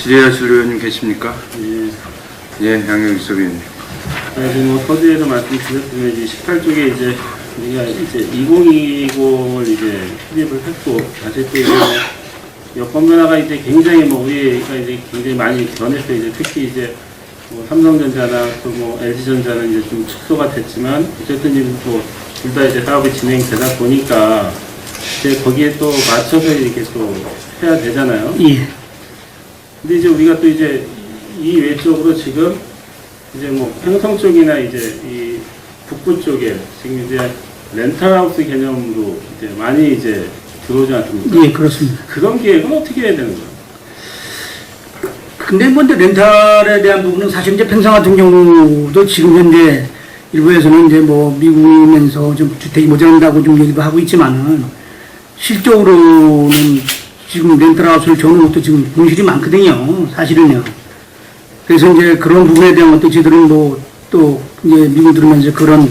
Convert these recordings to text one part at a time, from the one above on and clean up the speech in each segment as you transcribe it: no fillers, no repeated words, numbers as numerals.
질의하실 의원님 계십니까? 예. 예, 양혁 이섭위원님. 지금 서두에서 말씀드렸지만 이제 18쪽에 이제 우리가 이제 2020을 이제 수립을 했고, 사실 또 이제 여건 변화가 이제 굉장히 우리가 이제 굉장히 많이 변했어요. 이제 특히 이제 삼성전자나 또 LG전자는 이제 좀 축소가 됐지만, 어쨌든 이제 둘 다 이제 사업이 진행되다 보니까 이제 거기에 또 맞춰서 이렇게 또 해야 되잖아요. 예. 근데 이제 우리가 또 이제 이 외적으로 지금 이제 행성 쪽이나 이제 이 북부 쪽에 지금 이제 렌탈하우스 개념으로 이제 많이 이제 들어오지 않습니까? 예, 그렇습니다. 그런 계획은 어떻게 해야 되는 거예요? 근데 먼저 렌탈에 대한 부분은 사실 이제 평상 같은 경우도 지금 현재 일부에서는 이제 미국이면서 좀 주택이 모자란다고 좀 얘기도 하고 있지만은 실적으로는 지금 렌탈하우스를 줘는 것도 지금 분실이 많거든요. 사실은요. 그래서 이제 그런 부분에 대한 것도 저희들은 또 이제 미국 들으면서 그런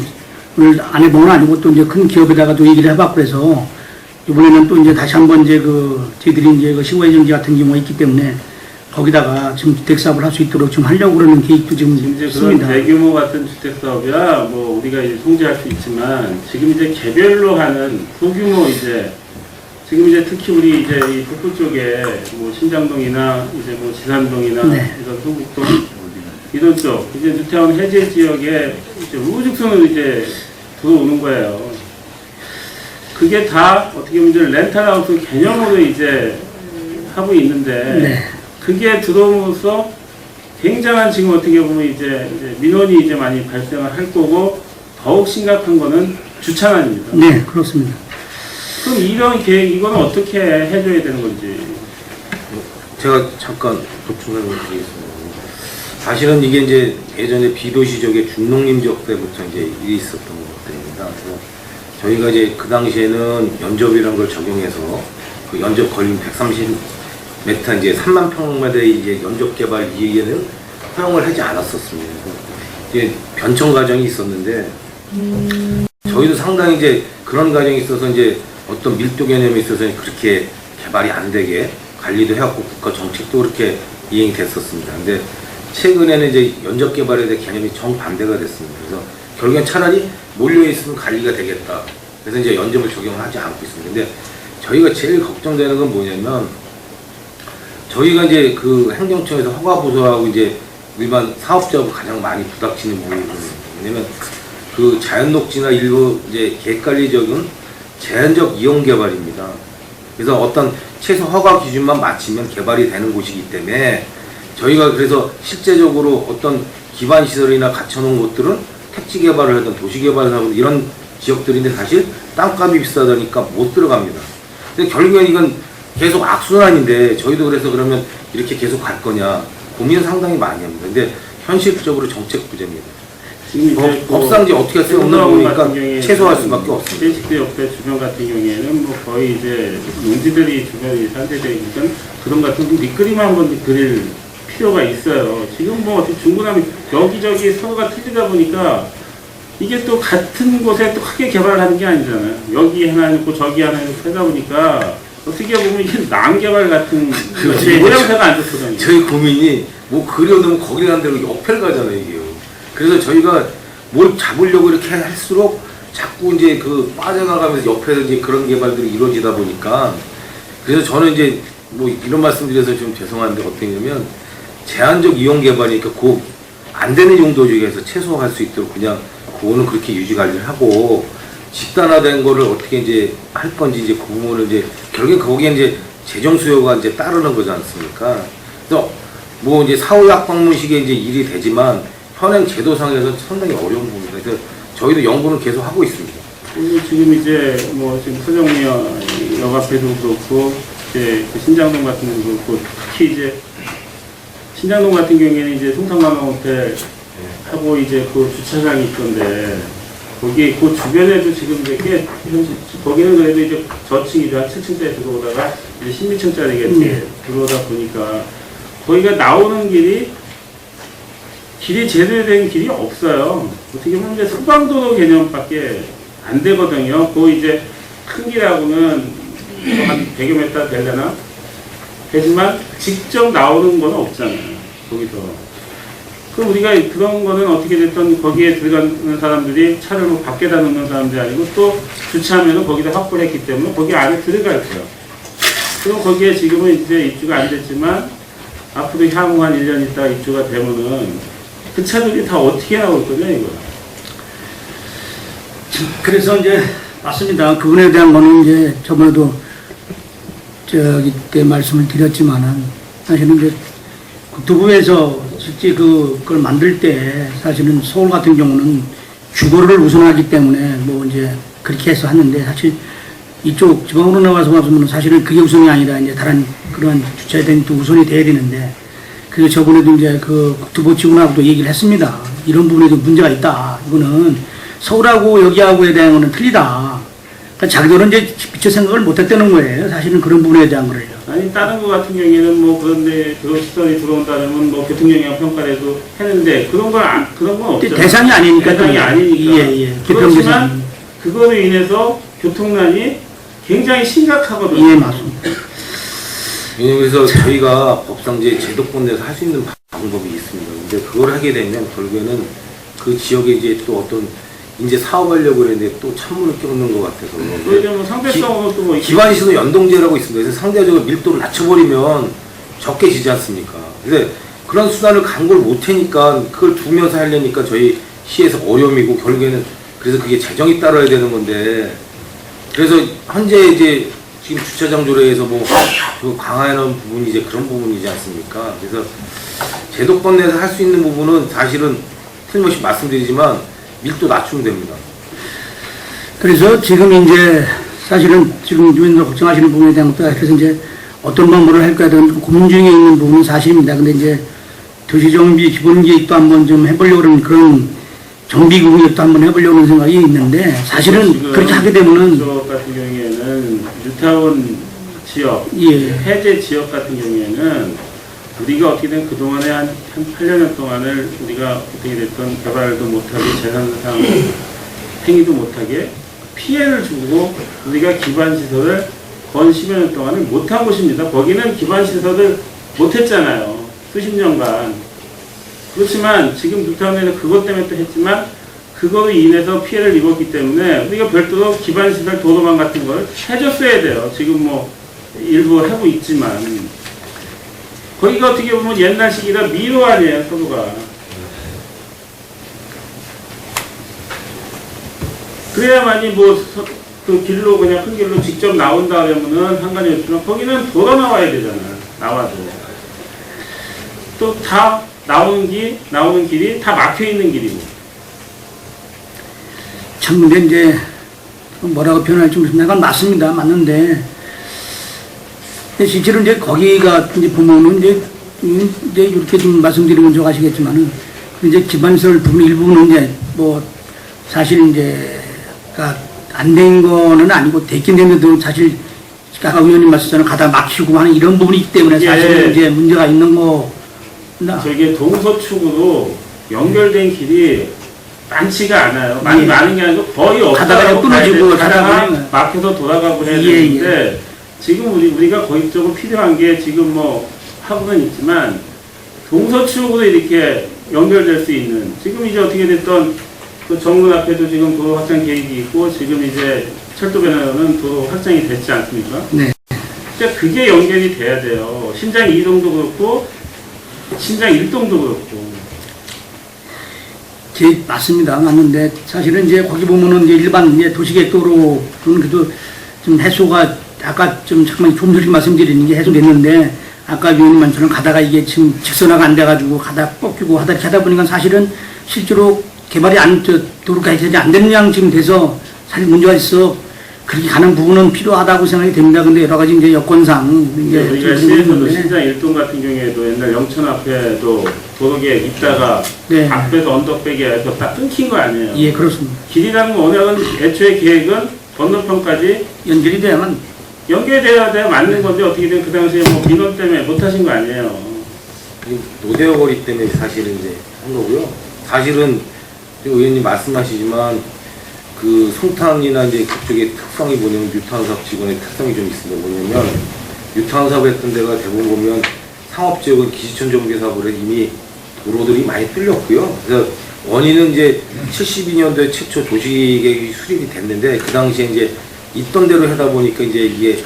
걸 안 해본 건 아니고 또 이제 큰 기업에다가도 얘기를 해봤고 그래서 이번에는 또 이제 다시 한번 이제 저희들이 이제 시구의 정지 같은 경우가 있기 때문에 거기다가 지금 주택 사업을 할 수 있도록 지금 하려고 그러는 계획도 지금 이제 있습니다. 그런 대규모 같은 주택 사업이야 우리가 이제 통제할 수 있지만 지금 이제 개별로 하는 소규모 이제 지금 이제 특히 우리 이제 이 북부 쪽에 신장동이나 이제 지산동이나 네. 이런 소국동 이런 쪽 이제 주택원 해제 지역에 이제 우후죽순으로 이제 들어오는 거예요. 그게 다 어떻게 보면 이제 렌탈하우스 개념으로 이제 하고 있는데 네. 그게 들어옴으로써 굉장한 지금 어떻게 보면 이제 민원이 이제 많이 발생을 할 거고 더욱 심각한 거는 주차난입니다. 네, 그렇습니다. 그럼 이런 계획 이거는 어떻게 해줘야 되는 건지. 제가 잠깐 보충을 드리겠습니다. 사실은 이게 이제 예전에 비도시 지역의 중농림 지역 때부터 이제 일이 있었던 것들입니다. 그래서 저희가 이제 그 당시에는 연접이라는 걸 적용해서 그 연접 걸림 130m 이제 3만 평마다의 이제 연접 개발 이에는 허용을 하지 않았었습니다. 그래서 이제 변청 과정이 있었는데 저희도 상당히 이제 그런 과정이 있어서 이제 어떤 밀도 개념에 있어서 그렇게 개발이 안 되게 관리도 해왔고 국가 정책도 그렇게 이행이 됐었습니다. 근데 최근에는 이제 연접 개발에 대한 개념이 정반대가 됐습니다. 그래서 결국엔 차라리 몰려있으면 관리가 되겠다. 그래서 이제 연접을 적용하지 않고 있습니다. 근데 저희가 제일 걱정되는 건 뭐냐면 저희가 이제 그 행정청에서 허가 보수하고 이제 일반 사업자하고 가장 많이 부닥치는 부분이 뭐냐면 그 자연녹지나 일부 이제 객관리적인 제한적 이용 개발입니다. 그래서 어떤 최소 허가 기준만 맞추면 개발이 되는 곳이기 때문에 저희가 그래서 실제적으로 어떤 기반 시설이나 갖춰놓은 곳들은 택지 개발을 하든 도시 개발을 하든 이런 지역들인데 사실 땅값이 비싸다니까 못 들어갑니다. 근데 결국엔 이건 계속 악순환인데 저희도 그래서 그러면 이렇게 계속 갈 거냐 고민을 상당히 많이 합니다. 근데 현실적으로 정책 부재입니다. 법상지 어떻게 할 수 없나 보니까 최소화할 수밖에 없습니다. 제10대 옆에 주변 같은 경우에는 거의 이제 농지들이 주변에 산재되니까 그런 같은 밑그림 한번 그릴 필요가 있어요. 지금 어떻게 중구난방 여기저기 서로가 틀리다 보니까 이게 또 같은 곳에 또 크게 개발을 하는 게 아니잖아요. 여기 하나 있고 저기 하나 있고 하다 보니까 어떻게 보면 이게 난개발 같은 모양새가 안 좋거든요. 저희 고민이 그려놓으면 거기 가는 대로 옆을 가잖아요, 이게요. 그래서 저희가 뭘 잡으려고 이렇게 할수록 자꾸 이제 빠져나가면서 옆에서 이제 그런 개발들이 이루어지다 보니까 그래서 저는 이제 이런 말씀 드려서 좀 죄송한데 어떻게냐면 제한적 이용 개발이니까 안 되는 용도 중에서 최소화할 수 있도록 그냥 그거는 그렇게 유지 관리를 하고 집단화된 거를 어떻게 이제 할 건지 이제 그 부분을 이제 결국엔 거기에 이제 재정 수요가 이제 따르는 거지 않습니까? 그래서 이제 사후약 방문식에 이제 일이 되지만 현행 제도상에서 상당히 어려운 부분입니다. 그래서 저희도 연구는 계속 하고 있습니다. 지금 이제 지금 서정리역 앞에도 그렇고 이제 신장동 같은 경우도 그렇고 특히 이제 신장동 같은 경우에는 이제 송탄관광 호텔 하고 이제 주차장이 있던데 거기 주변에도 지금 이제 꽤 거기는 그래도 이제 저층이죠. 한 7층짜리 들어오다가 이제 16층짜리가 들어오다 보니까 거기가 나오는 길이 제대로 된 길이 없어요. 어떻게 보면 이제 소방도로 개념밖에 안 되거든요. 이제 큰 길하고는 한 100여 m 되려나? 되지만 직접 나오는 건 없잖아요. 거기서. 그럼 우리가 그런 거는 어떻게 됐든 거기에 들어가는 사람들이 차를 뭐 밖에다 놓는 사람들이 아니고 또 주차하면은 거기다 확보를 했기 때문에 거기 안에 들어갈 거예요. 그럼 거기에 지금은 이제 입주가 안 됐지만 앞으로 향후 한 1년 있다가 입주가 되면은 그 차들이 다 어떻게 나올 거냐 이거. 그래서 이제 맞습니다. 그분에 대한 거는 이제 저번에도 저기 때 말씀을 드렸지만은 사실은 이제 국토부에서 실제 그걸 만들 때 사실은 서울 같은 경우는 주거를 우선하기 때문에 뭐 이제 그렇게 해서 하는데 사실 이쪽 지방으로 나와서 보면 사실은 그게 우선이 아니라 이제 다른 그런 주차에 대한 또 우선이 돼야 되는데 그래서 저번에도 이제 그 국토부 직원하고도 얘기를 했습니다. 이런 부분에 좀 문제가 있다. 이거는 서울하고 여기하고에 대한 거는 틀리다. 그러니까 자기들은 이제 미처 생각을 못 했다는 거예요. 사실은 그런 부분에 대한 거를요. 아니 다른 거 같은 경우에는 뭐 그런데 그런 시설이 들어온다면 뭐 교통영향 평가라도 했는데 그런 건 없잖아요. 대상이 아니니까. 대상이 아니니까. 예. 그렇지만 그거로 인해서 교통난이 굉장히 심각하거든요. 예, 맞습니다. 왜냐면 그래서 저희가 법상 이제 제도권 내에서 할 수 있는 방법이 있습니다. 근데 그걸 하게 되면 결국에는 그 지역에 이제 또 어떤 이제 사업하려고 그랬는데 또 찬물을 끼얹는 것 같아서. 왜냐면 상대성은 또뭐 기반시설 연동제라고 있습니다. 그래서 상대적으로 밀도를 낮춰버리면 적게 지지 않습니까? 근데 그런 수단을 강구를 못하니까 그걸 두면서 하려니까 저희 시에서 어려움이고 결국에는 그래서 그게 재정이 따라야 되는 건데 그래서 현재 이제 지금 주차장 조례에서 그 강화하는 부분이 이제 그런 부분이지 않습니까? 그래서 제도권 내에서 할 수 있는 부분은 사실은 틀림없이 말씀드리지만 밀도 낮추면 됩니다. 그래서 지금 이제 사실은 지금 유엔도 걱정하시는 부분에 대한 것도 그래서 이제 어떤 방법을 할까에 대한 고민 중에 있는 부분은 사실입니다. 근데 이제 도시정비 기본계획도 한번 좀 해보려고 그러는 그런 정비구역도 한번 해보려고 하는 생각이 있는데 사실은 그렇게 하게 되면은 지역 같은 경우에는 뉴타운 지역, 예. 해제 지역 같은 경우에는 우리가 어떻게든 그동안에 한 8년 동안을 우리가 어떻게 됐던 개발도 못하게 재산상 행위도 못하게 피해를 주고 우리가 기반시설을 건 10여 년 동안을 못한 곳입니다. 거기는 기반시설을 못했잖아요. 수십 년간. 그렇지만 지금 뉴타운에는 그것 때문에 또 했지만 그거로 인해서 피해를 입었기 때문에 우리가 별도로 기반시설 도로망 같은 걸 해줬어야 돼요. 지금 뭐 일부 하고 있지만 거기가 어떻게 보면 옛날식이라 미로 아니에요, 서로가. 그래야만이 그 길로 그냥 큰 길로 직접 나온다 그러면은 상관이 없지만 거기는 돌아 나와야 되잖아. 나와도. 또 다 나오는 길이 다 막혀 있는 길이고. 참 근데 이제 뭐라고 표현할지 모르겠습니다. 맞습니다. 맞는데 실제로 이제 거기가 이제 보면은 이제 이렇게 좀 말씀드리면 좀 아시겠지만은 이제 기반시설 부분 일부는 이제 뭐 사실 이제 안 된 거는 아니고 됐긴 됐는데도 사실 아까 의원님 말씀처럼 가다 막히고 하는 이런 부분이 있기 때문에 사실은 이제 문제가 있는 거. 저게 동서축으로 연결된 길이 많지가 않아요. 많이 많은 게 아니고 거의 없다고 끊어지고 가다가 막혀서 돌아가고 해야 되는데 지금 우리가 거의적으로 필요한 게 지금 뭐 하고는 있지만 동서축으로 이렇게 연결될 수 있는 지금 이제 어떻게 됐던 그 정문 앞에도 지금 도로 확장 계획이 있고 지금 이제 철도변화는 도로 확장이 됐지 않습니까? 네. 그러니까 그게 연결이 돼야 돼요. 신장 2동도 그렇고 신장 1동도 그렇고. 맞습니다. 맞는데 사실은 이제 거기 보면은 이제 일반 이제 도시계획도로는 그래도 좀 해소가 아까 좀 잠깐만 좀 전에 말씀드리는 게 해소됐는데 아까 위원님 말처럼 가다가 이게 지금 직선화가 안 돼가지고 가다 꺾이고 하다 이렇게 하다 보니까 사실은 실제로 개발이 도로 개발이 안 되는 양 지금 돼서 사실 문제가 있어. 그렇게 가는 부분은 필요하다고 생각이 됩니다. 근데 여러 가지 이제 여건상 이제 우리가 시에서도 신장 1동 같은 경우에도 옛날 영천 앞에도 도로계획 있다가 앞에서 언덕배기에 해서 딱 끊긴 거 아니에요? 예, 그렇습니다. 길이라는 언약은 애초에 계획은 건너편까지 연결이 돼야만 연결돼야 맞는 건데 어떻게 든 그 당시에 뭐 민원 때문에 못 하신 거 아니에요? 노대어거리 때문에 사실은 이제 한 거고요. 사실은 의원님 말씀하시지만 그 송탄이나 이제 그쪽의 특성이 뭐냐면 뉴타운 사업 직원의 특성이 좀 있습니다. 뭐냐면 유탄 사업을 했던 데가 대부분 보면 상업지역은 기지촌 정비 사업을 해 이미 도로들이 많이 뚫렸고요. 그래서 원인은 이제 72년도에 최초 도시계획이 수립이 됐는데 그 당시에 이제 있던 대로 하다 보니까 이제 이게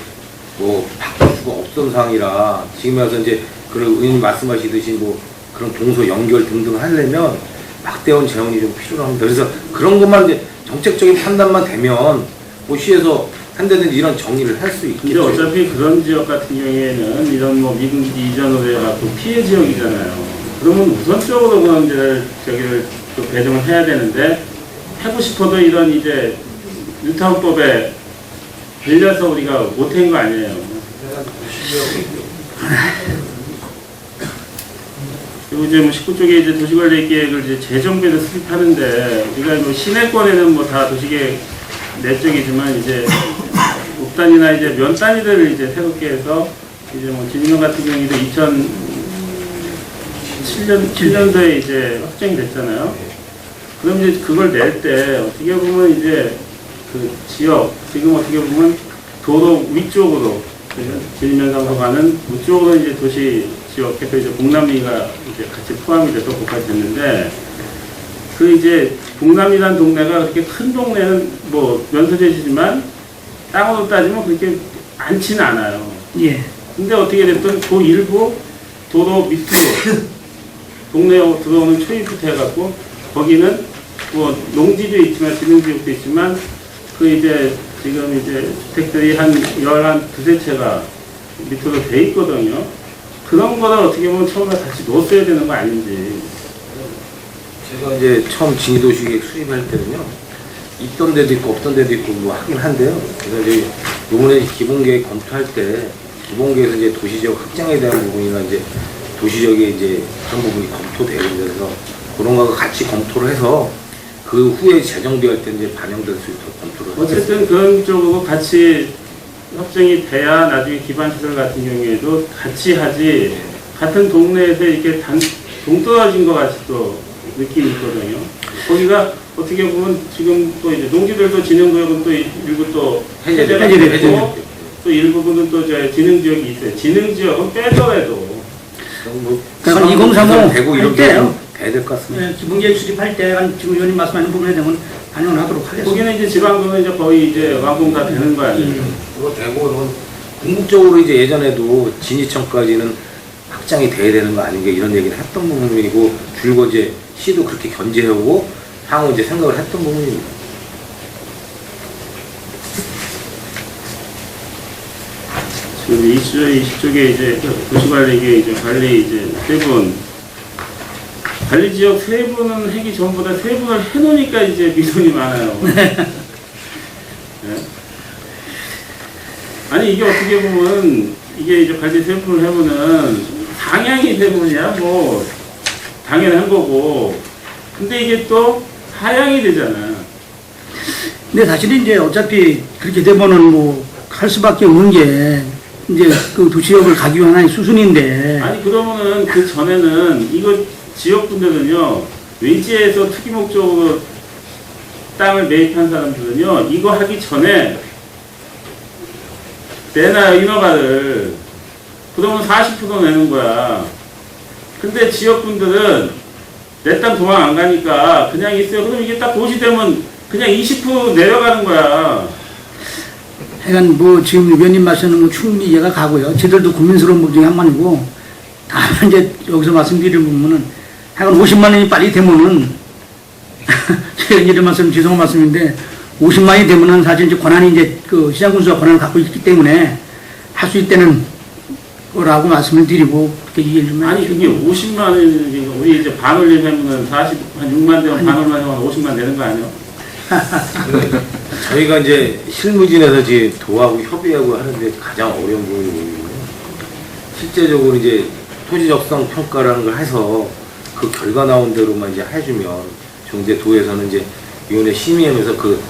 뭐 바꿀 수가 없던 상황이라 지금 와서 이제 그런 의원님 말씀하시듯이 뭐 그런 동서 연결 등등 하려면 막대한 재원이 좀 필요합니다. 그래서 그런 것만 이제 정책적인 판단만 되면 뭐 시에서 한다든지 이런 정리를 할 수 근데 있겠죠. 어차피 그런 지역 같은 경우에는 이런 뭐 미군기지 이전으로 해갖고 피해 지역이잖아요. 그러면 우선적으로 그런 데를 저기를 또 배정을 해야 되는데 하고 싶어도 이런 이제 뉴타운법에 빌려서 우리가 못한 거 아니에요. 그리고 이제 뭐 19쪽에 이제 도시관리 계획을 이제 재정비를 수립하는데 우리가 뭐 시내권에는 뭐 다 도시계획 내적이지만 이제 읍단이나 이제 면 단위들을 이제 새롭게 해서 이제 뭐 진명 같은 경우에도 2007년도에 이제 확정이 됐잖아요. 그럼 이제 그걸 낼 때 어떻게 보면 이제 그 지역 지금 어떻게 보면 도로 위쪽으로 진면상으로 가는 위쪽으로 이제 도시 지역 해서 이제 봉남리가 이제 같이 포함이 돼서 거기까지 됐는데 그 이제 봉남이라는 동네가 그렇게 큰 동네는 뭐 면소재지지만 땅으로 따지면 그렇게 많지는 않아요. 예. 근데 어떻게 됐든 그 일부 도로 밑으로 동네에 들어오는 초입부터 해갖고 거기는 뭐 농지도 있지만 진흥지역도 있지만 그 이제 지금 이제 주택들이 한 12, 채가 밑으로 돼 있거든요. 그런 거를 어떻게 보면 처음에 같이 놓았어야 되는 거 아닌지. 제가 이제 처음 진위도시계획 수립할 때는요, 있던 데도 있고 없던 데도 있고 뭐 하긴 한데요. 그래서 이제 이번에 기본계획 검토할 때 기본계획에서 이제 도시지역 확장에 대한 부분이나 이제 도시지역의 이제 그런 부분이 검토되는 데서 그런 거와 같이 검토를 해서 그 후에 재정비할 때 이제 반영될 수 있도록 검토를 어쨌든 그런 쪽으로 같이 협정이 돼야 나중에 기반시설 같은 경우에도 같이 하지 같은 동네에서 이렇게 동떨어진 것 같이 또 느낌이 있거든요. 거기가 어떻게 보면 지금 또 이제 농지들도 진흥구역은 또 일부 또 해제가 됐고 또 일부분은 또 저 진흥지역이 있어요. 진흥지역은 빼더라도 그러니까 2035 되고 이런 게 돼야 될 것 같습니다. 네, 기본계획 수립할 때 지금 의원님 말씀하는 부분에 대한 반영을 하도록 하겠습니다. 거기는 이제 지방도는 이제 거의 이제 완공 다 되는 거 아니에요. 그거 되고 그러면 궁극적으로 이제 예전에도 진이청까지는 확장이 돼야 되는 거 아닌가 이런 얘기를 했던 부분이고 줄고 이제 시도 그렇게 견제하고 향후 이제 생각을 했던 부분입니다. 지금 20쪽에 이제 도시관리계 이제 관리 이제 세분 관리지역 세분은 하기 전보다 세분을 해놓으니까 이제 미동이 많아요. 네? 아니 이게 어떻게 보면 이게 이제 관리 세분을 해보면 당향이 세분이야 뭐 당연한 거고 근데 이게 또 하향이 되잖아. 근데 사실은 이제 어차피 그렇게 되면은 뭐 할 수밖에 없는 게 이제 그 도시역을 가기 위한 하나의 수순인데. 아니 그러면은 그 전에는 이거 지역분들은요 외지에서 투기 목적으로 땅을 매입한 사람들은요 이거 하기 전에 내놔요 인허가를. 그러면 40% 내는 거야. 근데 지역분들은 내 땅 도망 안 가니까 그냥 있어요. 그럼 이게 딱 도시 되면 그냥 20% 내려가는 거야. 하여간 뭐 지금 의원님 말씀하는 건 충분히 이해가 가고요. 저들도 고민스러운 부분 중에 한 번이고 다만 이제 여기서 말씀드리는 부분은 하여간 50만 원이 빨리 되면은 제가 이런 말씀 죄송한 말씀인데 50만 원이 되면은 사실 이제 권한이 이제 그 시장군수가 권한을 갖고 있기 때문에 할 수 있다는 거라고 말씀을 드리고 그렇게 이해를 좀 아니 이게 50만 원이 우리 이제 반올림하면은 한 6만 되면 반올림하면 50만 내는 거 아니에요? 저희가 이제 실무진에서 이제 도하고 협의하고 하는데 가장 어려운 부분이 뭐냐면 실제적으로 이제 토지적성 평가라는 걸 해서 그 결과 나온 대로만 이제 해주면 정제 도에서는 이제 위원회 심의하면서 그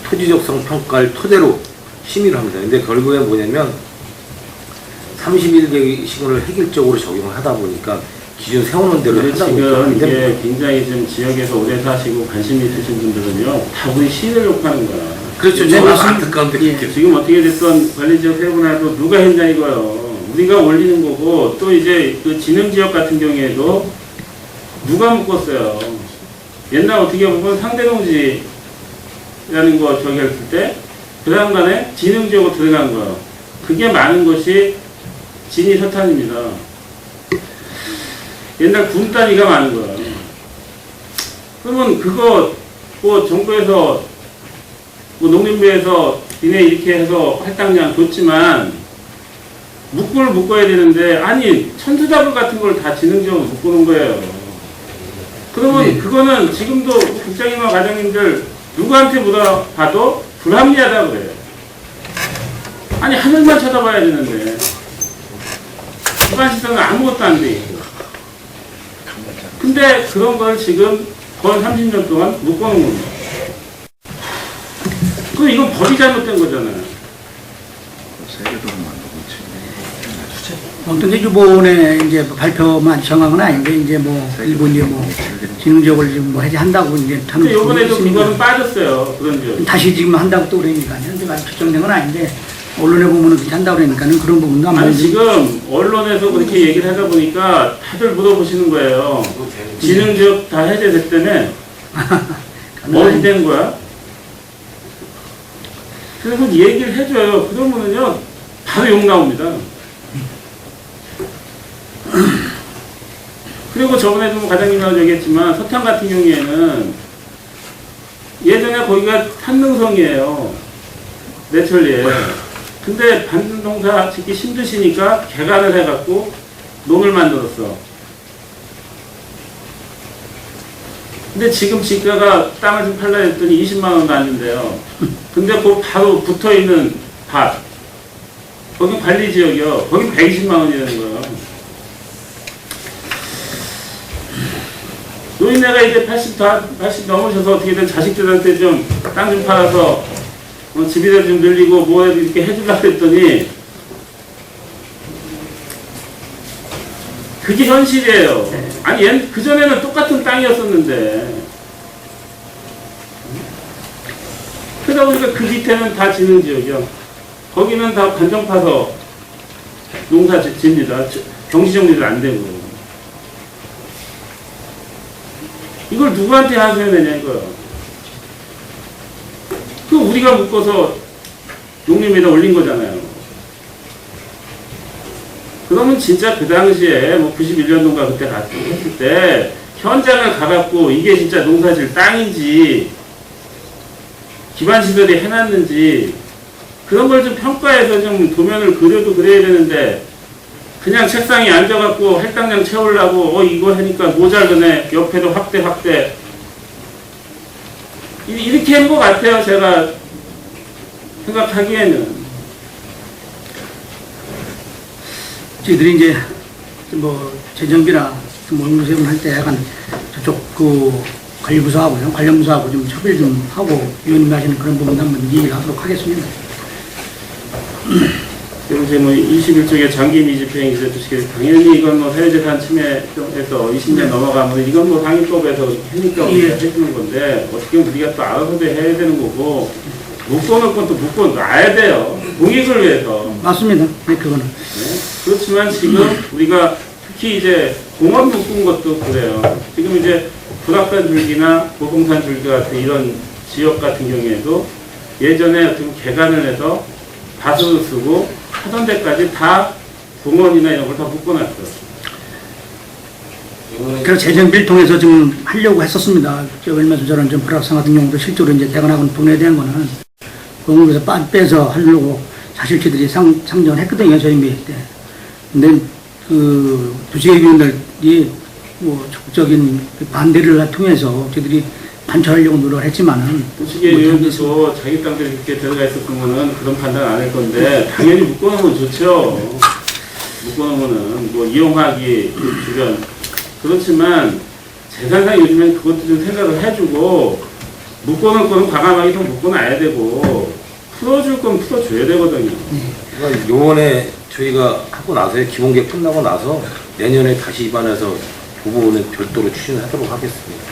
토지적성 평가를 토대로 심의를 합니다. 근데 결국에 뭐냐면 31개 시간을 획일적으로 적용을 하다 보니까 기준 세우는 대로 하다 보니까 지금 이게 굉장히 좀 지역에서 오래 사시고 관심이 있으신 분들은요 다 우리 시를 욕하는 거야. 그렇죠. 네, 제가 맞습니다. 안타까운데 예. 지금 어떻게 됐건 관리지역 세분화도 누가 했냐 이거요. 우리가 올리는 거고, 또 이제 그 진흥지역 같은 경우에도 누가 묶었어요. 옛날 어떻게 보면 상대동지라는 거 저기 했을 때, 그 다음간에 진흥지역으로 들어간 거예요. 그게 많은 것이 진위 서탄입니다. 옛날 군 단위가 많은 거예요. 그러면 그거 뭐 정부에서 뭐 농림부에서 니네 이렇게 해서 할당량 줬지만 묶어야 되는데, 아니 천수다불 같은 걸 다 진흥지역으로 묶어놓은 거예요. 그러면 그거는 지금도 국장님과 과장님들 누구한테 물어봐도 불합리하다고 그래요. 아니 하늘만 쳐다봐야 되는데 기반시설은 아무것도 안 돼 있고, 근데 그런 걸 지금 거의 30년 동안 묶어놓은 겁니다. 그럼 이건 법이 잘못된 거잖아요. 아무튼 이제 이번에 이제 발표만 정한 건 아닌데 이제 뭐 일부 이제 뭐 진흥지역을 지금 뭐 해제한다고 이제 하는 근데 이번에도 부분이 그거는 있으니까 빠졌어요. 그런 줄. 다시 지금 한다고 또 그러니까 현재 아직 결정된 건 아닌데 언론에 보면은 그렇게 한다고 그러니까는 그런 부분도 아마 아니 지금 언론에서 그렇게 얘기를 하다 보니까 다들 물어보시는 거예요. 진흥지역 다 해제됐다며? 어디 된 거야? 그래서 얘기를 해줘요. 그러면은요 바로 욕 나옵니다. 그리고 저번에도 뭐 과장님하고 얘기했지만 서탄 같은 경우에는 예전에 거기가 산능성이에요. 내천리에. 근데 반전동사 짓기 힘드시니까 개간을 해갖고 논을 만들었어. 근데 지금 지가가 땅을 좀 팔라 했더니 20만 원도 안 준대요. 근데 그 바로 붙어있는 밭, 거기 관리지역이요. 거기 120만 원이라는 거예요. 노인네가 이제 80 넘으셔서 어떻게든 자식들한테 좀 땅 좀 팔아서 집이라도 좀 늘리고 뭐라도 이렇게 해주려고 했더니 그게 현실이에요. 아니 그전에는 똑같은 땅이었었는데, 그러다 보니까 그 밑에는 다 진흥지역이요. 거기는 다 관정 파서 농사 짓습니다. 경시정리도 안 되고. 이걸 누구한테 하셔야 되냐 이거요. 그 우리가 묶어서 농림에다 올린 거잖아요. 그러면 진짜 그 당시에 뭐 91년도인가 그때 했을 때 현장을 가갖고 이게 진짜 농사질 땅인지 기반시설이 해놨는지 그런 걸 좀 평가해서 좀 도면을 그려도 그래야 되는데, 그냥 책상에 앉아갖고 할당량 채우려고 이거 하니까 모자르네, 옆에도 확대 이렇게 한 것 같아요. 제가 생각하기에는. 저희들이 이제 뭐 재정비나 뭐 응급세분 할 때 약간 저쪽 그 관리부서하고요, 관련부서하고 좀 협의를 좀 하고 위원님이 하시는 그런 부분 한번 얘기를 하도록 하겠습니다. 그리고 이제 뭐 21쪽에 장기 미집행 이제 주시길 당연히 이건 뭐 사회재산 침해에서 20년 넘어가면 이건 뭐 상위법에서 하니까 우리가 해주는 건데, 어떻게 우리가 또 알아서도 해야 되는 거고, 묶어놓을 건 또 묶어놔야 돼요. 공익을 위해서. 맞습니다. 네, 그거는. 네. 그렇지만 지금 우리가 특히 이제 공원 묶은 것도 그래요. 지금 이제 불악산 줄기나 보금산 줄기 같은 이런 지역 같은 경우에도 예전에 어떤 개간을 해서 밭으로 쓰고 하던 데까지 다 공원이나 이런 걸 다 묶어놨어요. 그래서 재정비를 통해서 지금 하려고 했었습니다. 저 얼마 전 저런 좀 불악산 같은 경우도 실제로 이제 대관하고 부분에 대한 거는 공원에서 빼서 하려고 사실 저희들이 상정을 했거든요. 저희 때. 근데 그 도시계획위원들이 뭐 적극적인 반대를 통해서 저희들이 관철하려고 노력을 했지만은, 도시계획위원들도 자기 땅들이 그렇게 들어가 있었으면은 그런 판단 안 할 건데, 당연히 묶어놓으면 좋죠. 묶어놓으면은 뭐 이용하기 주변. 그렇지만 재산상 요즘엔 그것도 좀 생각을 해주고, 묶어놓을 거는 과감하게 좀 묶어놔야 되고, 풀어줄 건 풀어줘야 되거든요. 그러니까 요번에 저희가 하고 나서 기본계획 끝나고 나서 내년에 다시 입안해서 그 부분은 별도로 추진하도록 하겠습니다.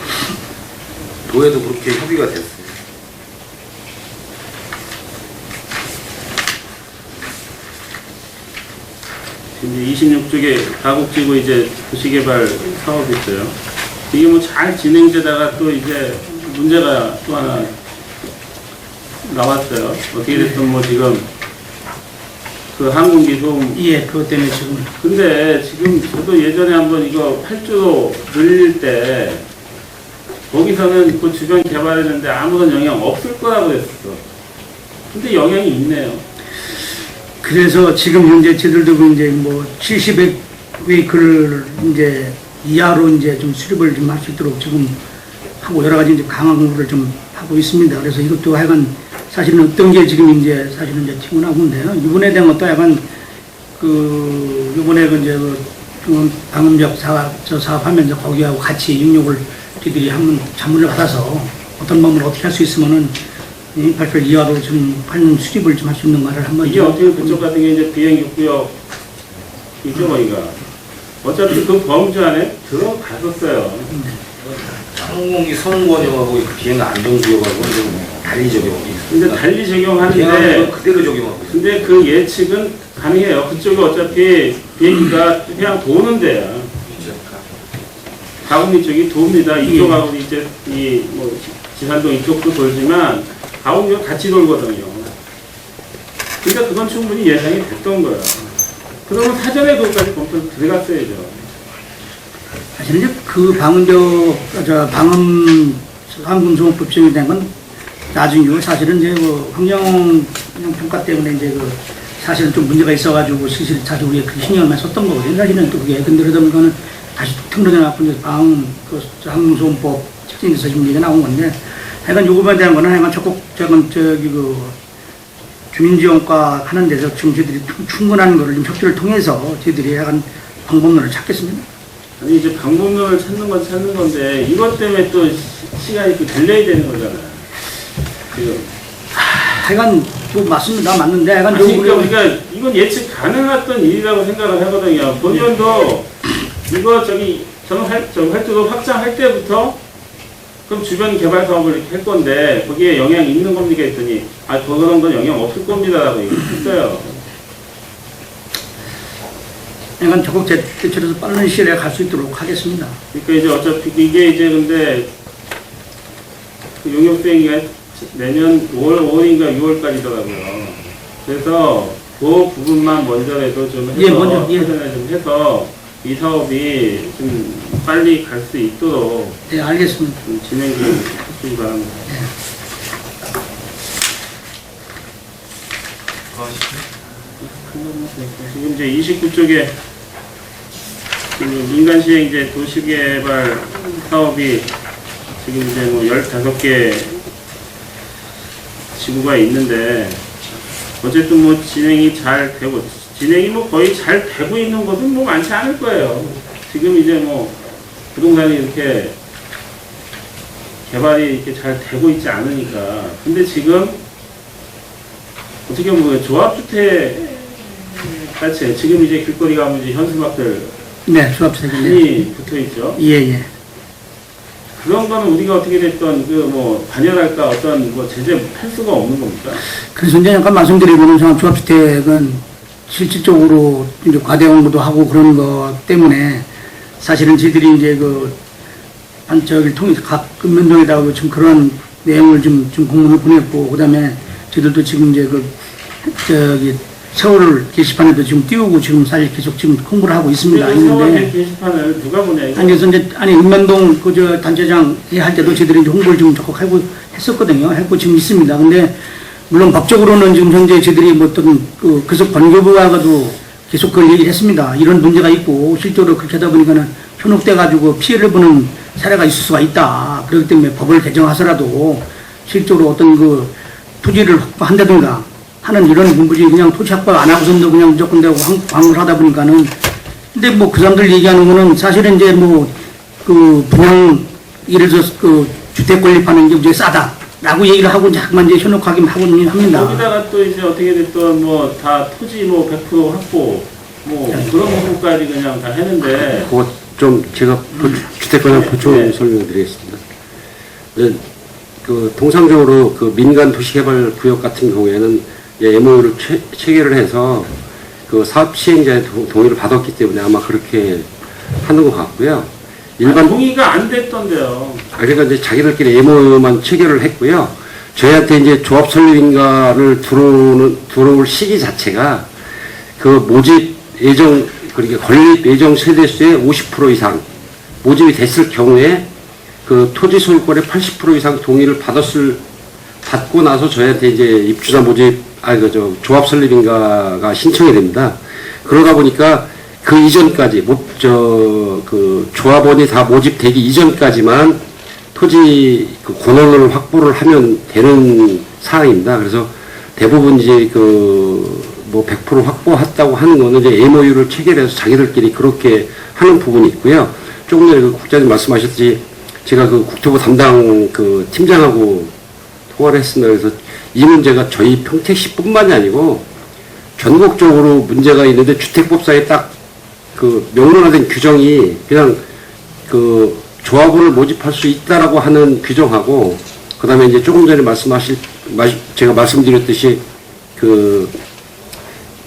도에도 그렇게 협의가 됐어요. 이제 26쪽에 가곡지구 이제 도시개발 사업이 있어요. 이게 뭐 잘 진행되다가 또 이제 문제가 또 하나 나왔어요. 어떻게 됐든 뭐 지금 그 항공기 소음. 예, 그것 때문에 지금. 근데 지금 저도 예전에 한번 이거 8주로 늘릴 때 거기서는 그 주변 개발했는데 아무런 영향 없을 거라고 했어. 근데 영향이 있네요. 그래서 지금 현재 저희들도 이제 뭐 70회 웨이크를 이제 이하로 이제 좀 수립을 좀 할 수 있도록 지금 하고 여러 가지 이제 강화 공부를 좀 하고 있습니다. 그래서 이것도 하여간 사실은 어떤 게 지금 이제 사실은 이제 튀어나오고 있는데요. 이번에 대한 것도 약간 그 이번에 그 이제 그 방음역 사업하면서 거기하고 같이 인력을 저희들이 한번 자문을 받아서 어떤 방법을 어떻게 할 수 있으면은 이 발표 이하로 좀 하는 수립을 좀 할 수 있는 말을 한번 이게 어떻게 그쪽 같은 게 이제 비행기구역 이죠 거기가 어차피 그 범주 안에 들어갔었어요. 항공기 선원하고 비행 안전구역하고 좀 달리 적용이 근데 있습니다. 달리 비행하는 적용하는데 그대로 적용하고 있습니다. 근데 그 예측은 가능해요. 그쪽이 어차피 비행기가 그냥 도는 데야. 가곡리 쪽이 돕니다. 이쪽하고 이제 이 뭐 지산동 이쪽도 돌지만 가곡리가 같이 돌거든요. 그러니까 그건 충분히 예상이 됐던 거야. 그러면 사전에 그것까지 검토 들어갔어야죠. 사실은 이제 그 방음 항공소음법정에 대한 건 나중이고 사실은 이제 그 환경 평가 때문에 이제 그 사실은 좀 문제가 있어가지고 사실 우리가 그 신경을 많이 썼던 거거든요. 사실은 또 그게 근데 그러다 보니까는 다시 퉁러져갖고 이제 항공소음법 책정에서 지금 얘기가 나온 건데 하여간 요금에 대한 거는 하여간 적극 저기 그 주민지원과 하는 데서 지금 저희들이 충분한 거를 좀 협조를 통해서 저희들이 약간 방법론을 찾겠습니다. 아니 이제 방법론을 찾는 건 찾는 건데 이것 때문에 또 시간이 또 딜레이 되는 거잖아요. 지금. 하여간 뭐 맞습니다. 맞는데 하여간 아니, 그러니까 우리가 이건 예측 가능했던 일이라고 생각을 하거든요. 본의원도 이거 활주로 확장할 때부터 그럼 주변 개발 사업을 이렇게 할 건데 거기에 영향이 있는 겁니까 했더니 그런 건 영향 없을 겁니다라고 얘기했어요. 약간 적극 대처해서 빠른 시일에 갈 수 있도록 하겠습니다. 그러니까 이제 어차피 이게 이제 근데 그 용역수행기가 내년 5월인가 6월까지더라고요. 그래서 그 부분만 먼저라도 좀 해서, 예, 먼저, 예. 좀 해서 이 사업이 좀 빨리 갈 수 있도록 네, 알겠습니다. 좀 진행 좀 해주시기 바랍니다. 지금 이제 29쪽에 민간 시행 이제 도시개발 사업이 지금 이제 뭐 15개 지구가 있는데 어쨌든 뭐 진행이 잘 되고 진행이 뭐 거의 잘 되고 있는 것은 뭐 많지 않을 거예요. 지금 이제 뭐 부동산이 이렇게 개발이 이렇게 잘 되고 있지 않으니까. 근데 지금 어떻게 보면 조합주택 같이 지금 이제 길거리 가면 이제 현수막들 네, 조합세계. 많이 붙어 있죠. 예, 예. 그런 거는 우리가 어떻게 됐던 그 뭐 반열할까 어떤 뭐 제재 할 수가 없는 겁니까? 그래서 이제 잠깐 말씀드리면 조합주택은 실질적으로 이제 과대 홍보도 하고 그런 것 때문에 사실은 저희들이 이제 저기를 통해서 각 근면동에다가 지금 그런 내용을 좀 공문을 보냈고 그다음에 저희들도 지금 이제 세월을 게시판에도 지금 띄우고 지금 사실 계속 지금 홍보를 하고 있습니다. 세월의 게시판을 누가 보냐 이거? 그래서 이제 은면동 단체장 할 때도 저희들이 이제 홍보를 좀 적극하고 했었거든요. 했고 지금 있습니다. 근데 물론 법적으로는 지금 현재 저희들이 뭐 어떤 그래서 번교부와도 계속 그걸 얘기를 했습니다. 이런 문제가 있고 실제로 그렇게 하다 보니까는 현혹돼 가지고 피해를 보는 사례가 있을 수가 있다. 그렇기 때문에 법을 개정하서라도 실제로 어떤 토지를 확보한다든가 하는 이런 문구지 그냥 토지 확보 안 하고선도 그냥 무조건 되고 광고를 하다 보니까는 근데 뭐 그 사람들 얘기하는 거는 사실은 이제 분양 예를 들어서 주택 건립하는 게 이제 싸다라고 얘기를 하고 자꾸만 이제 현혹하게 하고는 합니다. 거기다가 또 이제 어떻게 됐든 뭐 다 토지 뭐 100% 확보 뭐 그런 부분까지 그냥 다 했는데 그거 좀 제가 주택 관련 보충 네. 설명드리겠습니다. 통상적으로 민간 도시개발 구역 같은 경우에는 MOU를 체결을 해서 그 사업 시행자의 동의를 받았기 때문에 아마 그렇게 하는 것 같고요. 일반 동의가 안 됐던데요. 그러니까 이제 자기들끼리 MOU만 체결을 했고요. 저희한테 이제 조합 설립인가를 들어올 시기 자체가 그 모집 예정, 그러니까 건립 예정 세대수의 50% 이상 모집이 됐을 경우에 그 토지 소유권의 80% 이상 동의를 받고 나서 저희한테 이제 입주자 모집, 조합 설립인가가 신청이 됩니다. 그러다 보니까 그 이전까지, 그 조합원이 다 모집되기 이전까지만 토지 그 권원을 확보를 하면 되는 사항입니다. 그래서 대부분 이제 뭐 100% 확보했다고 하는 거는 이제 MOU를 체결해서 자기들끼리 그렇게 하는 부분이 있고요. 조금 전에 그 국장님 말씀하셨듯이 제가 그 국토부 담당 그 팀장하고 통화를 했습니다. 그래서 이 문제가 저희 평택시뿐만이 아니고 전국적으로 문제가 있는데 주택법상에 딱 그 명문화된 규정이 그냥 그 조합원을 모집할 수 있다라고 하는 규정하고 그다음에 이제 조금 전에 제가 말씀드렸듯이 그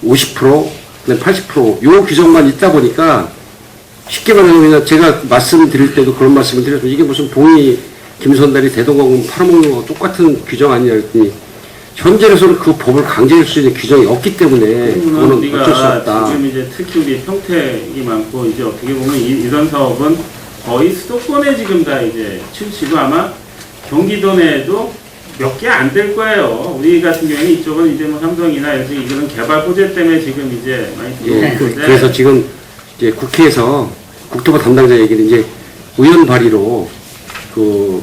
50% 80% 요 규정만 있다 보니까 쉽게 말하면 제가 말씀드릴 때도 그런 말씀을 드렸죠. 이게 무슨 봉이 김선달이 대동강은 팔아먹는 거와 똑같은 규정 아니냐 했더니 현재로서는 그 법을 강제할 수 있는 규정이 없기 때문에 그거는 어쩔 수 없다. 지금 이제 특히 우리 평택이 많고 이제 어떻게 보면 이런 사업은 거의 수도권에 지금 다 이제 치우치고 아마 경기도 내에도 몇 개 안 될 거예요. 우리 같은 경우에는 이쪽은 이제 뭐 삼성이나 이런 개발 호재 때문에 지금 이제 많이 들어오는데 그래서 지금 이제 국회에서 국토부 담당자 얘기는 이제 의원 발의로 그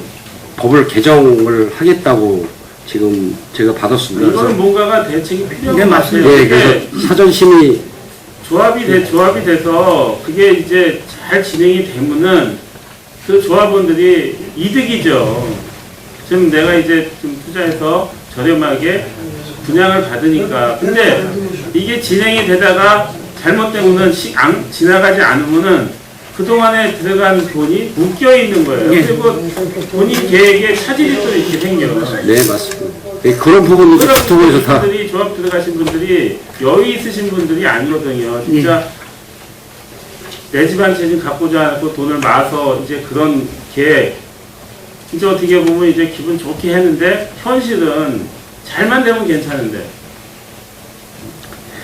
법을 개정을 하겠다고 지금 제가 받았습니다. 이거는 뭔가가 대책이 필요한 것 같아요. 네, 그래서 사전 심의 조합이 돼서 그게 이제 잘 진행이 되면은 그 조합원들이 이득이죠. 지금 내가 이제 좀 투자해서 저렴하게 분양을 받으니까. 근데 이게 진행이 되다가 잘못되면은 지나가지 않으면은 그동안에 들어간 돈이 묶여 있는 거예요. 그리고 본인 계획에 차질이 또 이렇게 생겨요. 네, 맞습니다. 네, 그런 부분이 국토부에서 다 조합 들어가신 분들이 여유 있으신 분들이 아니거든요. 진짜 내 집 한 채 좀 갖고자 하고 돈을 마서 이제 그런 계획 진짜 어떻게 보면 이제 기분 좋게 했는데 현실은 잘만 되면 괜찮은데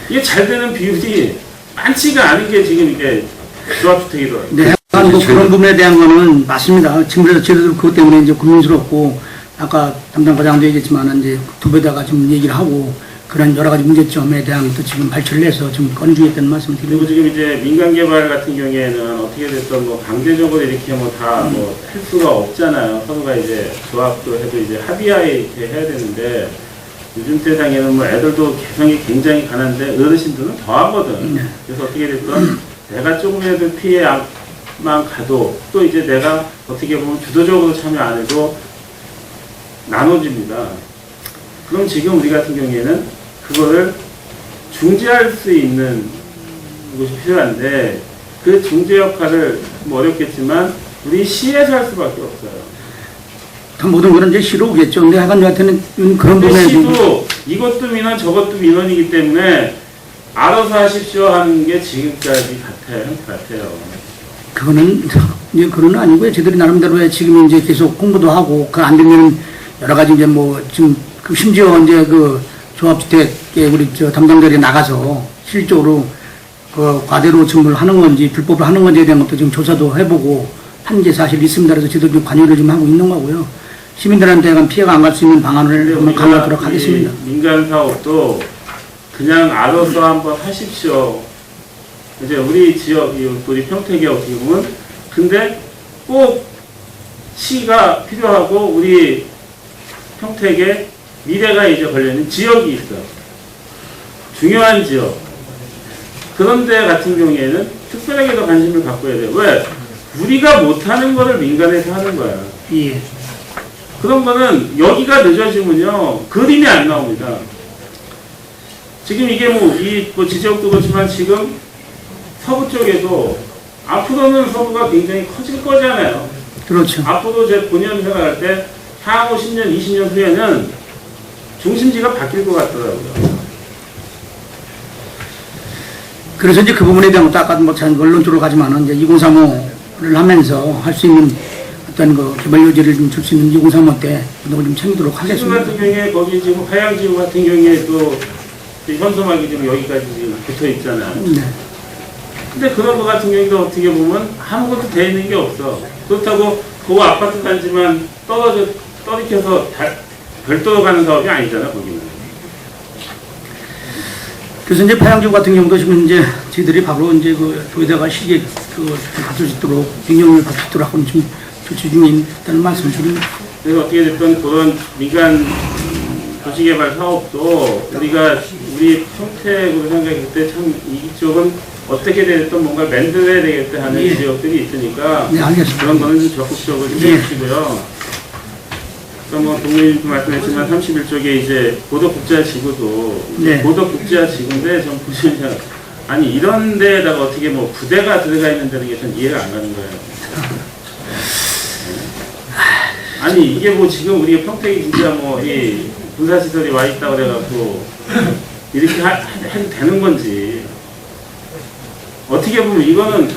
이게 잘 되는 비율이 많지가 않은 게 지금 이게 조합주택이더라고요. 네, 뭐 그런 부분에 대한 거는 맞습니다. 지금 그래서 저희도 그것 때문에 이제 고민스럽고 아까 담당 과장도 얘기했지만 이제 국토부에다가 좀 얘기를 하고 그런 여러 가지 문제점에 대한 또 지금 발표를 해서 좀 건조했다는 말씀을 드리고 그리고 지금 이제 민간 개발 같은 경우에는 어떻게 됐든 뭐 강제적으로 이렇게 뭐 다 뭐 할 수가 없잖아요. 서로가 이제 조합도 해도 이제 합의하에 이렇게 해야 되는데 요즘 세상에는 뭐 애들도 개성이 굉장히 강한데 어르신들은 더 하거든. 그래서 어떻게 됐든 내가 조금이라도 피해만 가도 또 이제 내가 어떻게 보면 주도적으로 참여 안 해도 나눠집니다. 그럼 지금 우리 같은 경우에는 그거를 중재할 수 있는 곳이 필요한데 그 중재 역할을 뭐 어렵겠지만 우리 시에서 할 수밖에 없어요. 모든 거는 이제 시로 오겠죠. 근데 하여간 저한테는 그런 부분에 시도 이것도 민원 저것도 민원이기 때문에 알아서 하십시오 하는 게 지금까지 같아요. 그거는 이제 그건 아니고요. 저희들이 나름대로 지금 이제 계속 공부도 하고 그 안 되면 여러 가지 이제 뭐 지금 그 심지어 이제 그 조합주택에 우리 저 담당자들이 나가서 실질적으로 그 과대로 증부를 하는 건지 불법을 하는 건지에 대한 것도 지금 조사도 해보고 한 게 사실 있습니다. 그래서 저희도 좀 관여를 좀 하고 있는 거고요. 시민들한테 약간 피해가 안 갈 수 있는 방안을 한번 강화하도록 하겠습니다. 민간 사업도 그냥 알아서 한번 하십시오. 이제 우리 지역, 우리 평택이 어떻게 보면 근데 꼭 시가 필요하고 우리 평택에 미래가 이제 걸려있는 지역이 있어. 중요한 지역. 그런 데 같은 경우에는 특별하게 더 관심을 갖고 해야 돼요. 왜? 우리가 못하는 거를 민간에서 하는 거야. 예. 그런 거는 여기가 늦어지면요. 그림이 안 나옵니다. 지금 이게 뭐 지적도 그렇지만 지금 서부 쪽에도 앞으로는 서부가 굉장히 커질 거잖아요. 그렇죠. 앞으로 제 본연 생각할 때 향후 10년, 20년 후에는 중심지가 바뀔 것 같더라고요. 그래서 이제 그 부분에 대한 것도 아까 뭐참 언론적으로 가지만은 이제 2035를 하면서 할 수 있는 어떤 그 개발 요지를 좀 줄 수 있는 2035 때 그동안 좀 챙기도록 지금 하겠습니다. 같은 경우에 거기 지금 하양지구 같은 경우에도 현소막이 지금 여기까지 지금 붙어 있잖아요. 네. 근데 그런 거 같은 경우도 어떻게 보면 아무것도 돼 있는 게 없어. 그렇다고 그 아파트 단지만 떨어져서 별도로 가는 사업이 아니잖아, 거기는. 그래서 이제 파양지구 같은 경우도 지금 이제 저희들이 바로 이제 그 도에다가 시계 받을 수 있도록 균형을 받을 수 있도록 하고 지금 조치 중에 있다는 말씀 드립니다. 그래서 어떻게 됐든 그런 민간 도시개발 사업도 우리 평택으로 생각했을 때 참 이쪽은 어떻게 됐든 뭔가 만들어야 되겠다 하는 예. 지역들이 있으니까 네, 알겠습니다. 그런 거는 좀 적극적으로 좀 예. 해주시고요. 그러니까 뭐 동료님도 말씀했지만 31쪽에 이제 고덕국제지구도 네. 고덕국제지구인데 좀 보시면 아니 이런 데에다가 어떻게 뭐 부대가 들어가 있는 데는 게 전 이해가 안 가는 거예요. 아니 이게 뭐 지금 우리 평택이 진짜 뭐 이 군사시설이 와 있다고 그래갖고 이렇게 해도 되는 건지 어떻게 보면 이거는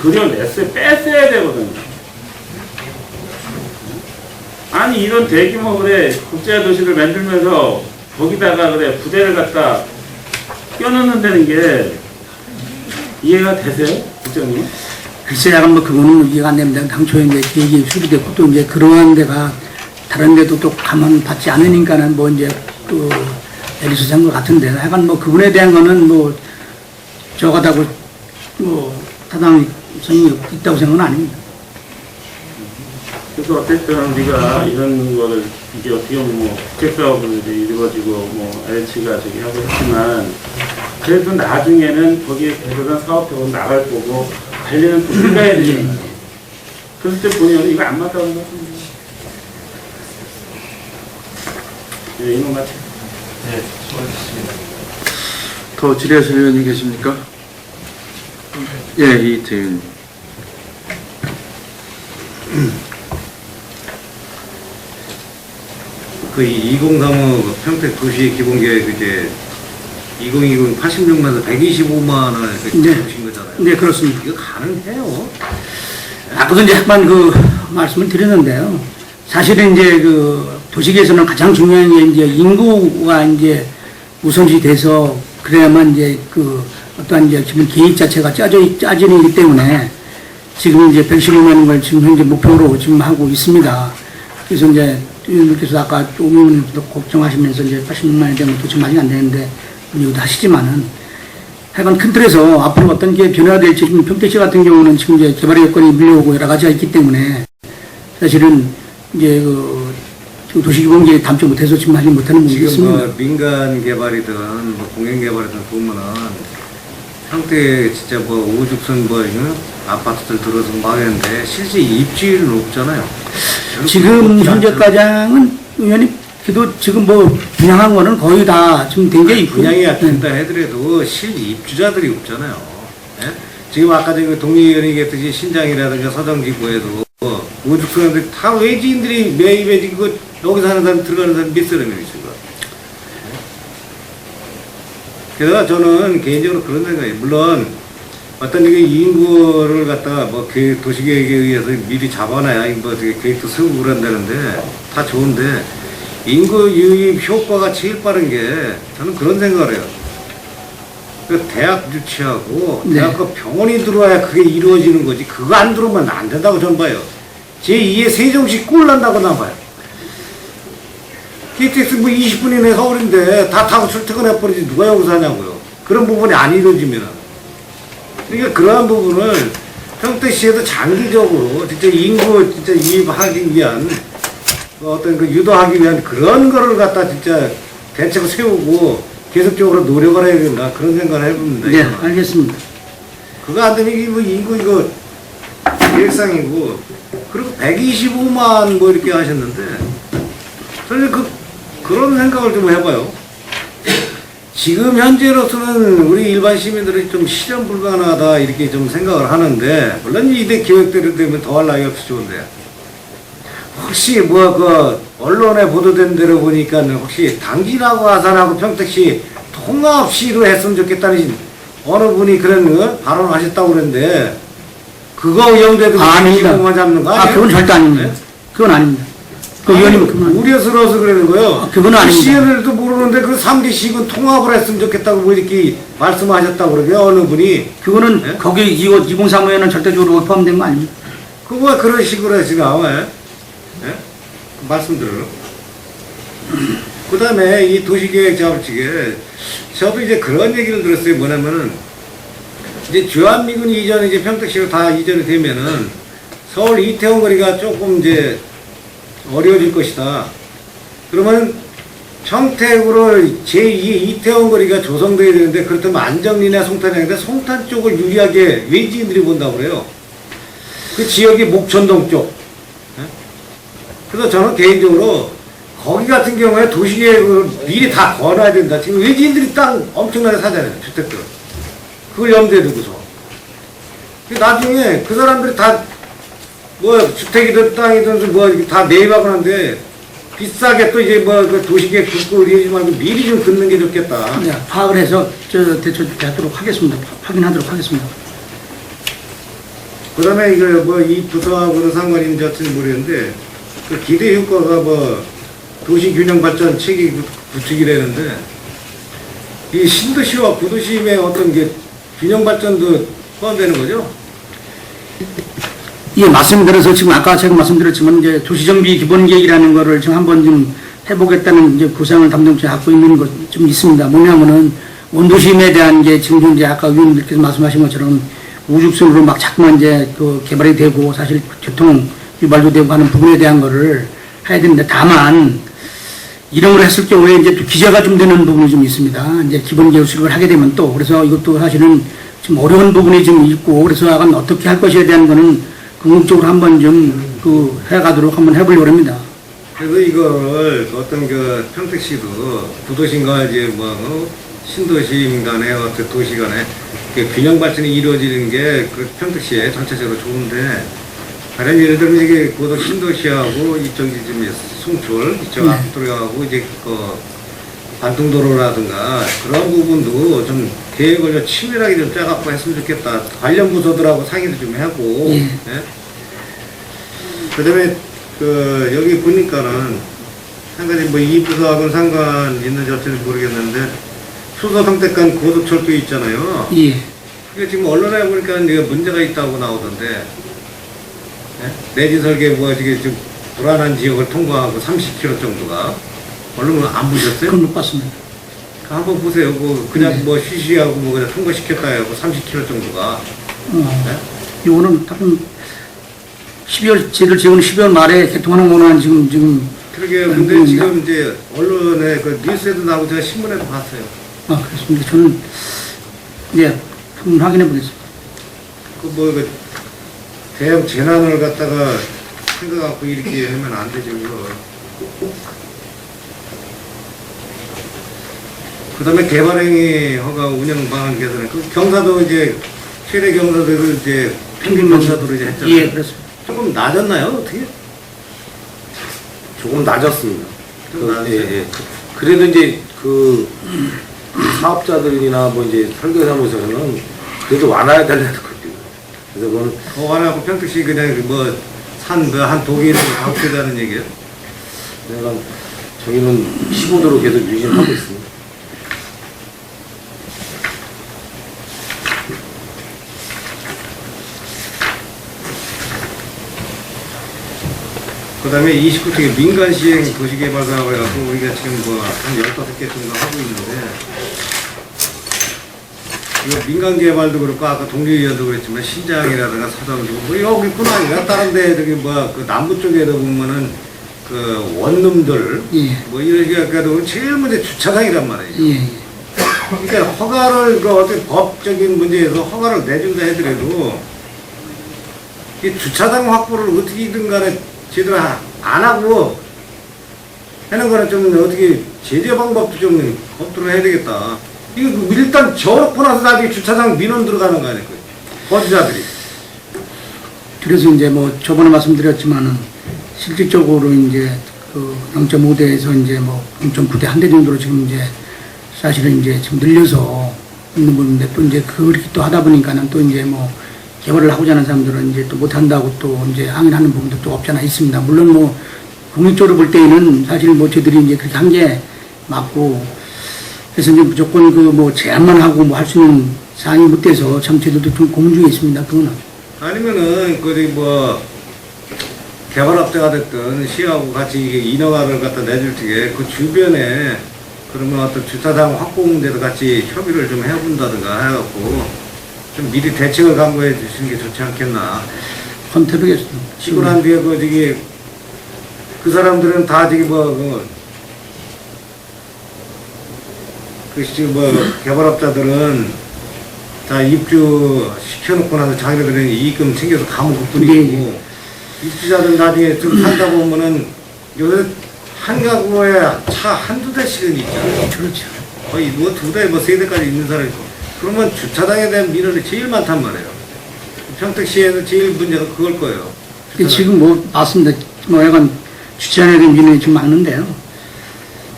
뺐어야 되거든요. 아니 이런 대규모 그래 국제도시를 만들면서 거기다가 그래 부대를 갖다 껴넣는다는 게 이해가 되세요? 국장님? 글쎄, 약간 뭐 그거는 이해가 안 됩니다. 당초에 이제 계획이 수립됐고 또 이제 그러한 데가 다른 데도 또 가만 받지 않으니까는 뭐 이제 또 애리수산 것 같은데 하여간 뭐 그분에 대한 거는 뭐 저거다고 뭐 타당성이 있다고 생각은 아닙니다. 그래서 어쨌든 우리가 이런 거를 이게 어떻게 보면 뭐 국제사업으로 이제 이루어지고 뭐 LH가 저기 하고 했지만 그래도 나중에는 거기에 대단한 사업적으로 나갈 거고 관리는 또 우리가 해야 되잖아요. 그랬을 때 보면 이거 안 맞다는 거 같은데. 네, 이만 마치. 더 질의하실 의원님 계십니까? 예, 이태 의원님. 그 2035 평택 도시 기본계획 이제 2020 86만에서 125만 원을 네. 주신 거잖아요. 네, 그렇습니다. 이거 가능해요? 아까도 이제 한번 그 말씀을 드렸는데요. 사실은 이제 그 도시계에서는 가장 중요한 게 이제 인구가 이제 우선시 돼서 그래야만 이제 그 어떠한 이제 기본 계획 자체가 짜지기 때문에 지금 이제 115만 걸 지금 현재 목표로 지금 하고 있습니다. 그래서 이제 의원님께서 아까 조금 걱정하시면서 이제 86만 원에 대한 것도 지금 아직 안 되는데 이것도 하시지만은 하여간 큰 틀에서 앞으로 어떤 게 변화가 될지 지금 평택시 같은 경우는 지금 이제 개발의 여건이 밀려오고 여러 가지가 있기 때문에 사실은 이제 그 도시기본계획 담지 못해서 지금 하지 못하는 부분이 지금 있습니다. 뭐 민간 개발이든 뭐 공영 개발이든 보면은 평택에 진짜 뭐 오죽선 뭐 아파트들 들어서 막 했는데 실제 입지는 없잖아요. 지금 현재까지는 의원님 그래도 지금 뭐 분양한 거는 거의 다 지금 된 게 있고 분양이 된다 해더라도 실 입주자들이 없잖아요. 예? 지금 아까 저기 동의의원이 얘기했듯이 신장이라든가 서정지구에도 오죽선들 다 외지인들이 매입해 지금 여기 사는 사람 들어가는 사람 몇 사람이 있어요. 게다가 저는 개인적으로 그런 생각이에요. 물론 어떤 이게 인구를 갖다가 뭐 도시계획에 의해서 미리 잡아놔야 뭐 되게 계획도 세우고 그런다는데 다 좋은데 인구 유입 효과가 제일 빠른 게 저는 그런 생각을 해요. 그 대학 유치하고 네. 대학과 병원이 들어와야 그게 이루어지는 거지. 그거 안 들어오면 안 된다고 저는 봐요. 제2의 세종시 꼴 난다고 난 봐요. KTX 뭐 20분 이내 서울인데 다 타고 출퇴근해버리지 누가 여기서 하냐고요. 그런 부분이 안 이루어지면. 그러니까 그러한 부분을 평택시에도 장기적으로 진짜 인구 진짜 유입하기 위한 어떤 그 유도하기 위한 그런 거를 갖다 진짜 대책을 세우고 계속적으로 노력을 해야 된다. 그런 생각을 해봅니다. 네, 알겠습니다. 그거 안 되면 이게 뭐 인구 이거 계획상이고 그리고 125만 뭐 이렇게 하셨는데 저는 그런 생각을 좀 해봐요. 지금 현재로서는 우리 일반 시민들이 좀 실현 불가능하다 이렇게 좀 생각을 하는데 물론 이대 계획대로 되면 더할 나위 없이 좋은데 혹시 뭐 그 언론에 보도된 대로 보니까 혹시 당진하고 아산하고 평택시 통합시로 했으면 좋겠다는 어느 분이 그런 거 발언하셨다고 그랬는데 그거 염두에도 아닙니다. 만 잡는 거 아니에요? 그건 절대 아닙니다. 네? 그건 아닙니다. 그 의원님은 그건 아닙니다. 우려스러워서 그러는 거예요. 그건 아닙니다. 시연을도 모르는데 그 3기씩은 통합을 했으면 좋겠다고 뭐 이렇게 말씀하셨다고 그러게요. 어느 분이. 그거는 네? 거기 2035에는 절대적으로 포함된 거 아닙니다. 그거 그런 식으로 해서 나와요. 예? 말씀드려요. 그 다음에 이 도시계획 작업측에 저도 이제 그런 얘기를 들었어요. 뭐냐면은 이제 주한미군이 이전에 이제 평택시로 다 이전이 되면은 서울 이태원 거리가 조금 이제 어려워질 것이다. 그러면 평택으로 제2의 이태원 거리가 조성돼야 되는데 그렇다면 안정리나 송탄이인데 송탄 쪽을 유리하게 외지인들이 본다고 그래요. 그 지역이 목천동 쪽. 예? 그래서 저는 개인적으로 거기 같은 경우에 도시계획을 미리 다 걸어야 된다. 지금 외지인들이 땅 엄청나게 사잖아요. 주택들. 그걸 염두에 두고서. 나중에 그 사람들이 다 뭐 주택이든 땅이든 뭐 다 매입하고 하는데 비싸게 또 이제 뭐 그 도시계획 긋고 이러지 말고 미리 좀 긋는 게 좋겠다. 네, 파악을 해서 대처하도록 하겠습니다. 확인하도록 하겠습니다. 그 다음에 이거 뭐 이 부서하고는 상관이 있는지 어쩐지 모르겠는데 그 기대 효과가 뭐 도시균형발전 체계 구축이라는데 이 신도시와 구도심의 어떤 게 균형발전도 포함되는 거죠? 예, 말씀드려서 지금 아까 제가 말씀드렸지만 이제 도시정비 기본계획이라는 거를 지금 한번 좀 해보겠다는 이제 구상을 담당자에 갖고 있는 것 좀 있습니다. 뭐냐면은 원도심에 대한 게 지금 이제 아까 의원님께서 말씀하신 것처럼 우죽순으로 막 자꾸만 이제 그 개발이 되고 사실 교통 유발도 되고 하는 부분에 대한 거를 해야 되는데 다만 이런 걸 했을 경우에 이제 또 기재가 좀 되는 부분이 좀 있습니다. 이제 기본계획 수립을 하게 되면 또 그래서 이것도 사실은 좀 어려운 부분이 좀 있고 그래서 약간 어떻게 할 것에 대한 거는 궁극적으로 한번 좀 그 해가도록 한번 해보려고 합니다. 그래서 이걸 어떤 그 평택시도 구도심과 이제 뭐 신도심 간의 어떤 도시 간의 균형 발전이 이루어지는 게 그 평택시에 전체적으로 좋은데 다른 예를 들면 이게 고도 신도시하고 이쪽 이제 송출 이쪽 네. 앞도로하고 이제 그 반통도로라든가 그런 부분도 좀 계획을 좀 치밀하게 좀 짜갖고 했으면 좋겠다. 관련 부서들하고 상의도 좀 하고. 예. 예? 그다음에 그 여기 보니까는 한 가지 뭐 이 부서하고는 상관 있는지 어쩐지 모르겠는데 수서 평택간 고속철도 있잖아요. 예. 그게 지금 언론에 보니까 이게 문제가 있다고 나오던데 예? 내진 설계 뭐 이게 좀 불안한 지역을 통과하고 30km 정도가 언론은 안 보셨어요? 그건 못 봤습니다. 한번 보세요. 그냥 네. 뭐 쉬쉬하고 뭐 그냥 통과시켰다 하고 30km 정도가. 네? 요거는 다른 12월 제를 지금 12월 말에 개통하는 거는 지금 그러게 근데 지금 이제 언론에 그 뉴스에도 나오고 제가 신문에도 봤어요. 그렇습니다. 저는 한번 확인해 보겠습니다. 그 대형 재난을 갖다가 생각하고 이렇게 하면 안 되죠. 그 다음에 개발행위 허가 운영 방안 개선에 그 경사도 이제 최대 경사도를 이제 평균 경사도로 이제 했잖아요. 예, 그렇습니다. 조금 낮았나요? 어떻게? 조금 낮았습니다. 좀 낮았어요? 예. 그래도 이제 그 사업자들이나 뭐 이제 설계사무소는 그래도 완화해야 되려는 거죠. 그래서 그건 하나고 평택시 그냥 한 독일에서 다 없애자는 얘기예요. 내가 저희는 15도로 계속 유지하고 있습니다. 그 다음에 29층에 민간 시행 도시개발 사업을 해갖고 우리가 지금 한 15개 정도 하고 있는데 이거 민간 개발도 그렇고 아까 동료위원도 그랬지만 신장이라든가 사당도 뭐 여기 있구나. 이거 다른 데 저기 그 남부 쪽에도 보면은 그 원룸들 예. 뭐 이렇게 해도 제일 문제 주차장이란 말이에요. 예. 그러니까 허가를 어떤 법적인 문제에서 허가를 내준다 해더라도 이 주차장 확보를 어떻게든 간에 제대로 안 하고 하는 거는 좀 어떻게 제재 방법도 좀 검토를 해야 되겠다. 이거 일단 저렇고 나서 나중에 주차장 민원 들어가는 거 아니에요? 거주자들이. 그래서 이제 뭐 저번에 말씀드렸지만은 실질적으로 이제 그 0.5대에서 이제 뭐 0.9대 한 대 정도로 지금 이제 사실은 이제 지금 늘려서 있는 부분인데 또 이제 그렇게 또 하다 보니까는 또 이제 뭐 개발을 하고자 하는 사람들은 이제 또 못한다고 또 이제 항의하는 부분도 또 없지 않아 있습니다. 물론 뭐 국민적으로 볼 때에는 사실 뭐 저희들이 이제 그렇게 한 게 맞고 그래서 이제 무조건 그 뭐 제한만 하고 뭐 할 수 있는 사항이 못 돼서 참 저희들도 좀 고민 중에 있습니다. 그거는. 아니면은 뭐 개발업자가 됐든 시하고 같이 이게 인허가를 갖다 내줄 적에 그 주변에 그러면 어떤 주차장 확보 문제도 같이 협의를 좀 해본다든가 해갖고 좀 미리 대책을 강구해 주시는 게 좋지 않겠나. 컨택하겠습니다. 시고 난 뒤에 그 사람들은 다 개발업자들은 다 입주 시켜놓고 나서 자기들은 이익금 챙겨서 가면 그뿐이고 네. 입주자들 나중에 좀 살다 보면은 요새 한 가구에 차 한두 대씩은 있잖아요. 그렇죠. 거의 뭐 두 대, 뭐 세 대까지 있는 사람이 있고. 그러면 주차장에 대한 민원이 제일 많단 말이에요. 평택시에는 제일 문제가 그걸 거예요. 근데 지금 뭐 맞습니다. 뭐 약간 주차장에 대한 민원이 좀 많은데요.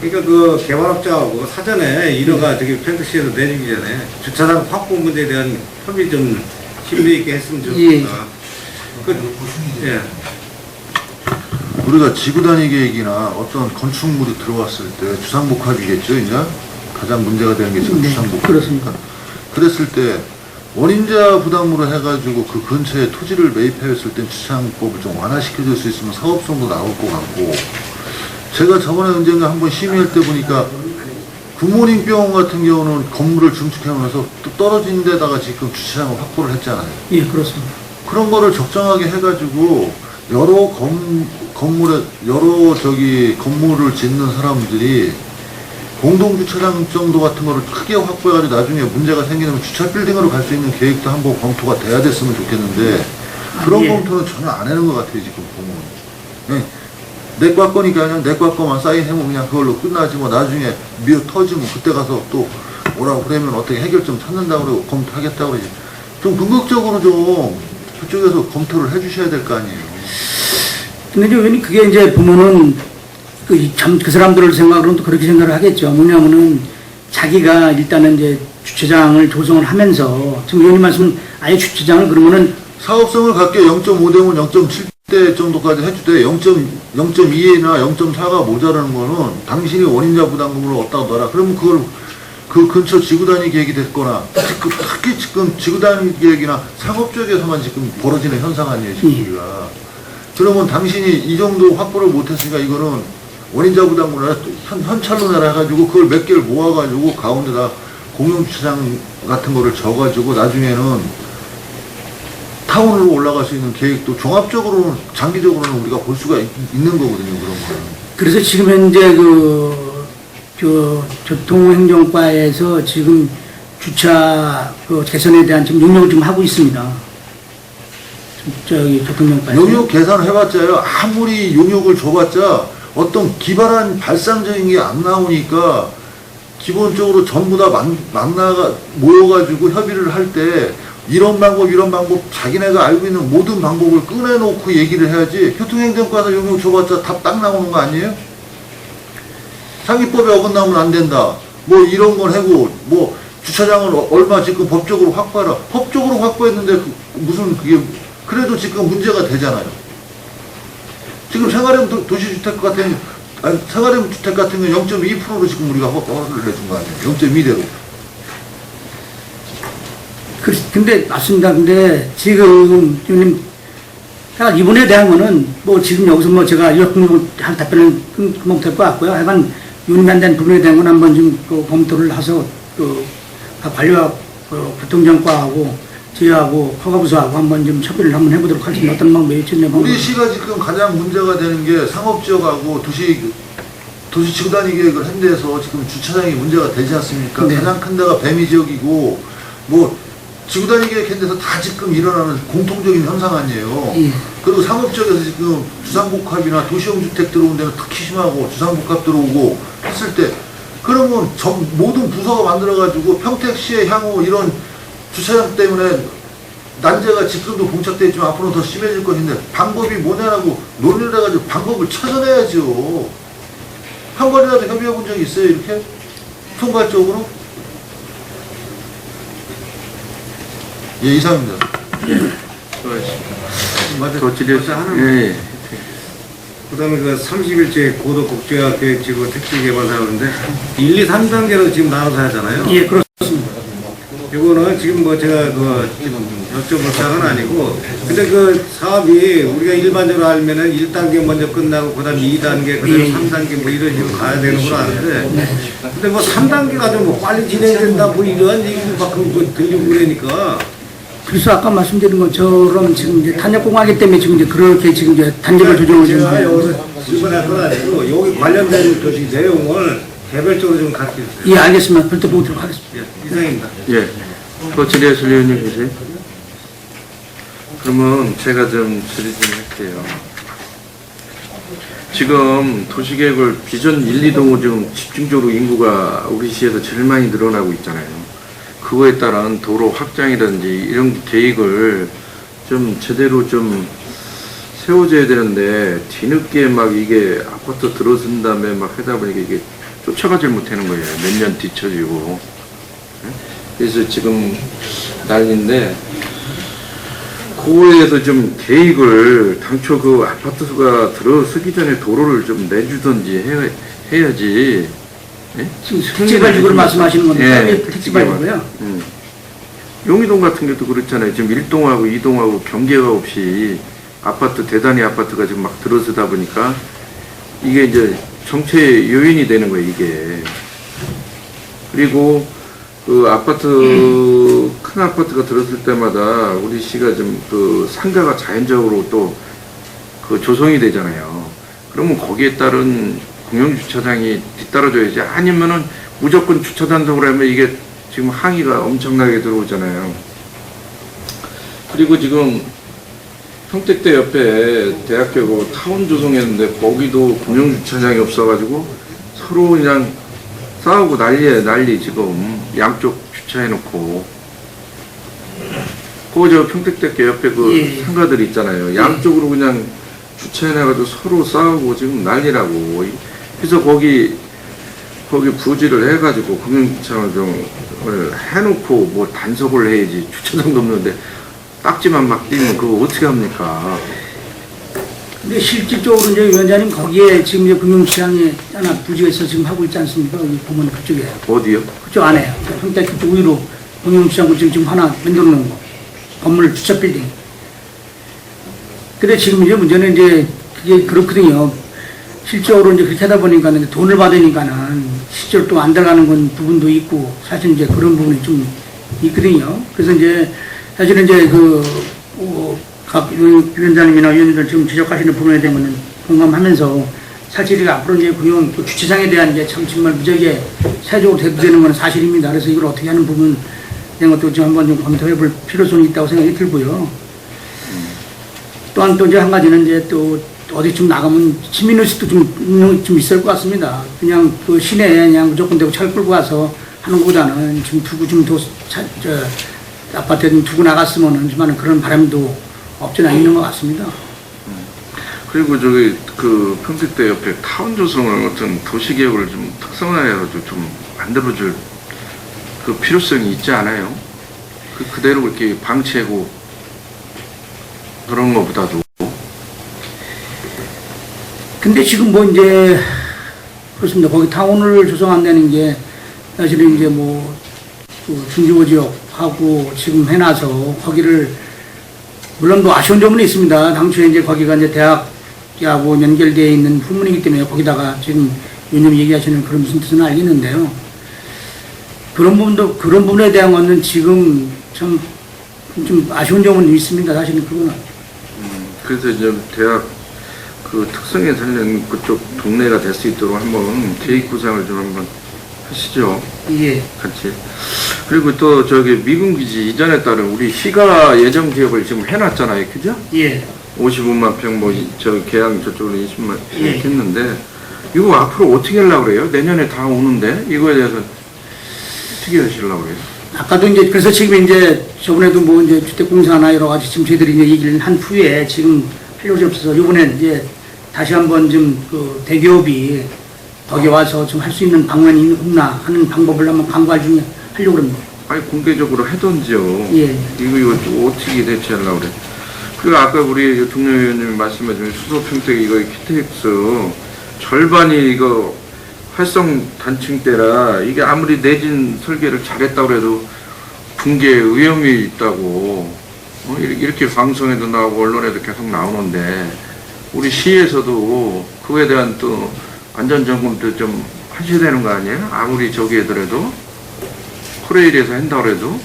그러니까 그 개발업자하고 사전에 인허가 저기 평택시에서 내주기 전에 주차장 확보 문제에 대한 협의 좀 심도 있게 했으면 좋겠다. 예. 우리가 지구단위 계획이나 어떤 건축물이 들어왔을 때 주상복합이겠죠, 이제? 가장 문제가 되는 게 지금 네, 주상복합. 그렇습니다. 그랬을 때 원인자 부담으로 해가지고 그 근처에 토지를 매입했을 때 주차장법을 좀 완화시켜줄 수 있으면 사업성도 나올 것 같고, 제가 저번에 언젠가 한번 심의할 때 보니까 굿모닝 병원 같은 경우는 건물을 증축해놓으면서 또 떨어진 데다가 지금 주차장을 확보를 했잖아요. 예, 그렇습니다. 그런 거를 적정하게 해가지고 여러 건물을 짓는 사람들이 공동주차장 정도 같은 거를 크게 확보해가지고 나중에 문제가 생기면 주차 빌딩으로 갈 수 있는 계획도 한번 검토가 돼야 됐으면 좋겠는데 그런 예. 검토는 전혀 안 하는 것 같아요, 지금 보면. 네. 내과 거니까 그냥 내과 거만 사인해면 그냥 그걸로 끝나지 뭐 나중에 미어 터지면 그때 가서 또 뭐라고 그러면 어떻게 해결점 찾는다고 그러고 검토하겠다고 그러지. 좀 궁극적으로 좀 그쪽에서 검토를 해주셔야 될 거 아니에요. 근데 이제 그게 이제 보면은 그 사람들을 생각으로는 또 그렇게 생각을 하겠죠. 뭐냐면은 자기가 일단은 이제 주차장을 조성을 하면서 지금 의원님 말씀은 아예 주차장을 그러면은 사업성을 갖게 0.5대면 0.7대 정도까지 해주되 0.2나 0.4가 모자라는 거는 당신이 원인자 부담금을 얻다가 넣어라. 그러면 그걸 그 근처 지구단위 계획이 됐거나 특히 지금 지구단위 계획이나 상업 쪽에서만 지금 벌어지는 현상 아니에요, 지금 우리가. 그러면 당신이 이 정도 확보를 못했으니까 이거는 원인자 부담금을 현찰로 내라 해가지고 그걸 몇 개를 모아가지고 가운데다 공용주차장 같은 거를 져가지고 나중에는 타운으로 올라갈 수 있는 계획도 종합적으로는 장기적으로는 우리가 볼 수가 있는 거거든요, 그런 거는. 그래서 지금 현재 교통행정과에서 지금 주차 개선에 대한 지금 용역을 좀 하고 있습니다. 교통행정과에서. 용역 계산을 해봤자요, 아무리 용역을 줘봤자 어떤 기발한 발상적인 게 안 나오니까 기본적으로 전부 다 모여가지고 협의를 할 때 이런 방법 자기네가 알고 있는 모든 방법을 꺼내놓고 얘기를 해야지. 교통행정과에서 용역 줘봤자 답 딱 나오는 거 아니에요? 상위법에 어긋나면 안 된다. 뭐 이런 건 해고 뭐 주차장을 얼마 지금 법적으로 확보하라. 법적으로 확보했는데 무슨 그게 그래도 지금 문제가 되잖아요. 지금 생활형 도시주택 같은 생활형 주택 같은 경우 0.2%로 지금 우리가 허가를 내준 거 아니에요. 0.2대로. 근데 맞습니다. 근데 지금 이번에 대한 거는 뭐 지금 여기서 뭐 제가 한 답변을 금방 될 것 같고요. 하여간 유님한 대한 부분에 대한 건 한번 좀 검토를 해서 관리와 교통정과하고 저희하고 허가부서하고 한번 좀 협의를 한번 해보도록 하겠습니다. 어떤 방법이 있겠네요. 우리 시가 지금 가장 문제가 되는 게 상업지역하고 도시 지구단위 계획을 한 데서 지금 주차장이 문제가 되지 않습니까? 네. 가장 큰 데가 배미 지역이고 뭐 지구단위 계획한 데서 다 지금 일어나는 공통적인 현상 아니에요. 예. 그리고 상업지역에서 지금 주상복합이나 도시형 주택 들어온 데는 특히 심하고 주상복합 들어오고 했을 때 그러면 모든 부서가 만들어가지고 평택시의 향후 이런 주차장 때문에 난제가 지금도 봉착되어 있지만 앞으로는 더 심해질 것인데 방법이 뭐냐라고 논의를 해가지고 방법을 찾아내야죠. 한 번이라도 협의해 본 적이 있어요, 이렇게? 총괄적으로? 예, 이상입니다. 더 질의하실, 하나. 예, 예. 그다음에 그 30일째 고도 국제화 계획지구 택지 개발 사업인데 1, 2, 3단계로 지금 나눠서 하잖아요. 예, 그렇습니다. 이거는 지금 뭐 제가 그 여쭤볼 사항은 아니고, 근데 그 사업이 우리가 일반적으로 알면은 1단계 먼저 끝나고 그다음 2단계, 그다음 예. 3단계 뭐 이런 식으로 가야 되는 걸 아는데, 근데 뭐 3단계가 좀 뭐 빨리 진행된다 뭐 이런 얘기도 가끔 그 들리고 그러니까. 그래서 아까 말씀드린 것처럼 지금 이제 탄력공하기 때문에 지금 이제 그렇게 지금 이제 단계를 조정을 좀 제가 해요. 여기서 질문할 건 아니고 여기 관련된 그 내용을 개별적으로 좀 가르쳐 주세요. 예, 알겠습니다. 별도 보도록 하겠습니다. 예, 이상입니다. 예. 더 질의하실 의원님 계세요? 그러면 제가 좀 질의 좀 할게요. 지금 도시계획을 비전 1, 2동으로 지금 집중적으로 인구가 우리 시에서 제일 많이 늘어나고 있잖아요. 그거에 따른 도로 확장이라든지 이런 계획을 좀 제대로 좀 세워줘야 되는데 뒤늦게 막 이게 아파트 들어선 다음에 막 하다 보니까 이게 쫓아가질 못하는 거예요. 몇 년 뒤처지고. 그래서 지금 난리인데 그거에 대해서 좀 계획을 당초 그 아파트가 들어서기 전에 도로를 좀 내주든지 해야지. 예? 지금 택지발주를 말씀하시는 겁니까? 예, 택지발주고요. 용의동 같은 경우도 그렇잖아요. 지금 1동하고 2동하고 경계가 없이 아파트, 대단위 아파트가 지금 막 들어서다 보니까 이게 이제 정체 요인이 되는 거예요, 이게. 그리고 그 아파트, 큰 아파트가 들었을 때마다 우리 시가 좀 그 상가가 자연적으로 또 그 조성이 되잖아요. 그러면 거기에 따른 공영주차장이 뒤따라줘야지. 아니면은 무조건 주차 단속을 하면 이게 지금 항의가 엄청나게 들어오잖아요. 그리고 지금 평택대 옆에 대학교 타운 조성했는데 거기도 공영주차장이 없어가지고 서로 그냥 싸우고 난리예요, 난리 지금. 양쪽 주차해놓고. 저 평택대교 옆에 그 예. 상가들 있잖아요. 양쪽으로 그냥 주차해놔가지고 서로 싸우고 지금 난리라고. 그래서 거기 부지를 해가지고 공영주차장을 좀 해놓고 뭐 단속을 해야지. 주차장도 없는데 딱지만 막 띄면 그거 어떻게 합니까? 근데 실질적으로 이제 위원장님 거기에 지금 이제 금융시장에 하나 부지가 있어 지금 하고 있지 않습니까? 여기 보면 그쪽이에요. 어디요? 그쪽 안에요. 평택 그쪽 위로 금융시장 지금 하나 만들어 놓은 거. 건물 주차 빌딩. 근데 지금 이제 문제는 이제 그게 그렇거든요. 실적으로 이제 그렇게 하다 보니까 돈을 받으니까는 실제로 또 안 들어가는 건 부분도 있고 사실 이제 그런 부분이 좀 있거든요. 그래서 이제 사실은 이제 각 위원장님이나 위원님들 지금 지적하시는 부분에 대해서는 공감하면서 사실 우리가 앞으로 이제 구형 주차장에 대한 이제 참 정말 무지하게 세적으로 대두되는 건 사실입니다. 그래서 이걸 어떻게 하는 부분 이런 것도 좀 한번 좀 검토해 볼 필요성이 있다고 생각이 들고요. 또한 또 이제 한 가지는 이제 또 어디 좀 나가면 시민의식도 좀 있을 것 같습니다. 그냥 그 시내에 그냥 무조건 대고 차를 끌고 와서 하는 것보다는 좀 두고 아파트에 좀 두고 나갔으면은 좀 하는 그런 바람도 없지는 있는 것 같습니다. 그리고 저기 그 평택대 옆에 타운 조성을 어떤 도시계획을 좀 특성화해가지고 좀 만들어줄 그 필요성이 있지 않아요? 그대로 이렇게 방치하고 그런 것보다도. 근데 지금 뭐 이제 그렇습니다. 거기 타운을 조성한다는 게 사실은 이제 뭐 중지구 지역하고 지금 해놔서 거기를 물론 뭐 아쉬운 점은 있습니다. 당초에 이제 거기가 이제 대학하고 연결되어 있는 부문이기 때문에 거기다가 지금 위원님 얘기하시는 그런 무슨 뜻은 알겠는데요. 그런 부분에 대한 거는 지금 좀 아쉬운 점은 있습니다. 사실은 그거는. 그래서 이제 대학 그 특성에 살린 그쪽 동네가 될 수 있도록 한번 계획 구상을 좀 한번 하시죠. 예. 같이. 그리고 또 저기 미군 기지 이전에 따른 우리 시가 예정 지역을 지금 해놨잖아요. 그죠? 예. 55만 평 저 계양 저쪽으로 20만 예. 했는데 이거 앞으로 어떻게 하려고 그래요? 내년에 다 오는데 이거에 대해서 어떻게 하시려고 그래요? 아까도 이제 그래서 지금 이제 저번에도 뭐 이제 주택공사나 여러 가지 지금 저희들이 이제 얘기를 한 후에 지금 할 일이 없어서 이번에 이제 다시 한번 좀 그 대기업이 거기 와서 좀 할 수 있는 방안이 없나 하는 방법을 한번 강구할 중에 하려고 합니다. 아니 공개적으로 해던지요. 예. 이거 어떻게 대체하려고 그래. 그리고 아까 우리 동료 의원님이 말씀하신 수소평택 이거 KTX 절반이 이거 활성 단층 때라 이게 아무리 내진 설계를 잘했다고 해도 붕괴 위험이 있다고 이렇게 방송에도 나오고 언론에도 계속 나오는데 우리 시에서도 그거에 대한 또 안전점검도 좀 하셔야 되는 거 아니에요? 아무리 저기 하더라도 코레일에서 한다고 해도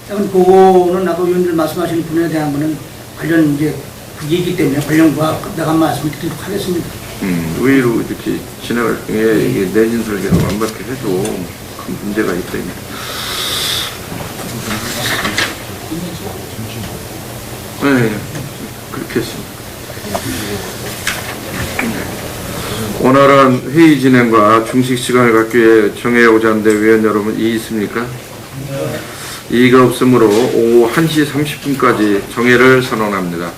그거는 나도 의원들 말씀하시는 분에 대한 거는 관련 이제 국이기 때문에 관련과 내가 말씀드리도록 하겠습니다. 의외로 이렇게 지나갈 경우에 이게 내진 설계가 완벽해도 큰 문제가 있어요. 네, 그렇게 했습니다. 원활한 회의 진행과 중식 시간을 갖기 위해 정해오자 하는데 위원 여러분 이의 있습니까? 이의가 없으므로 오후 1시 30분까지 정회를 선언합니다.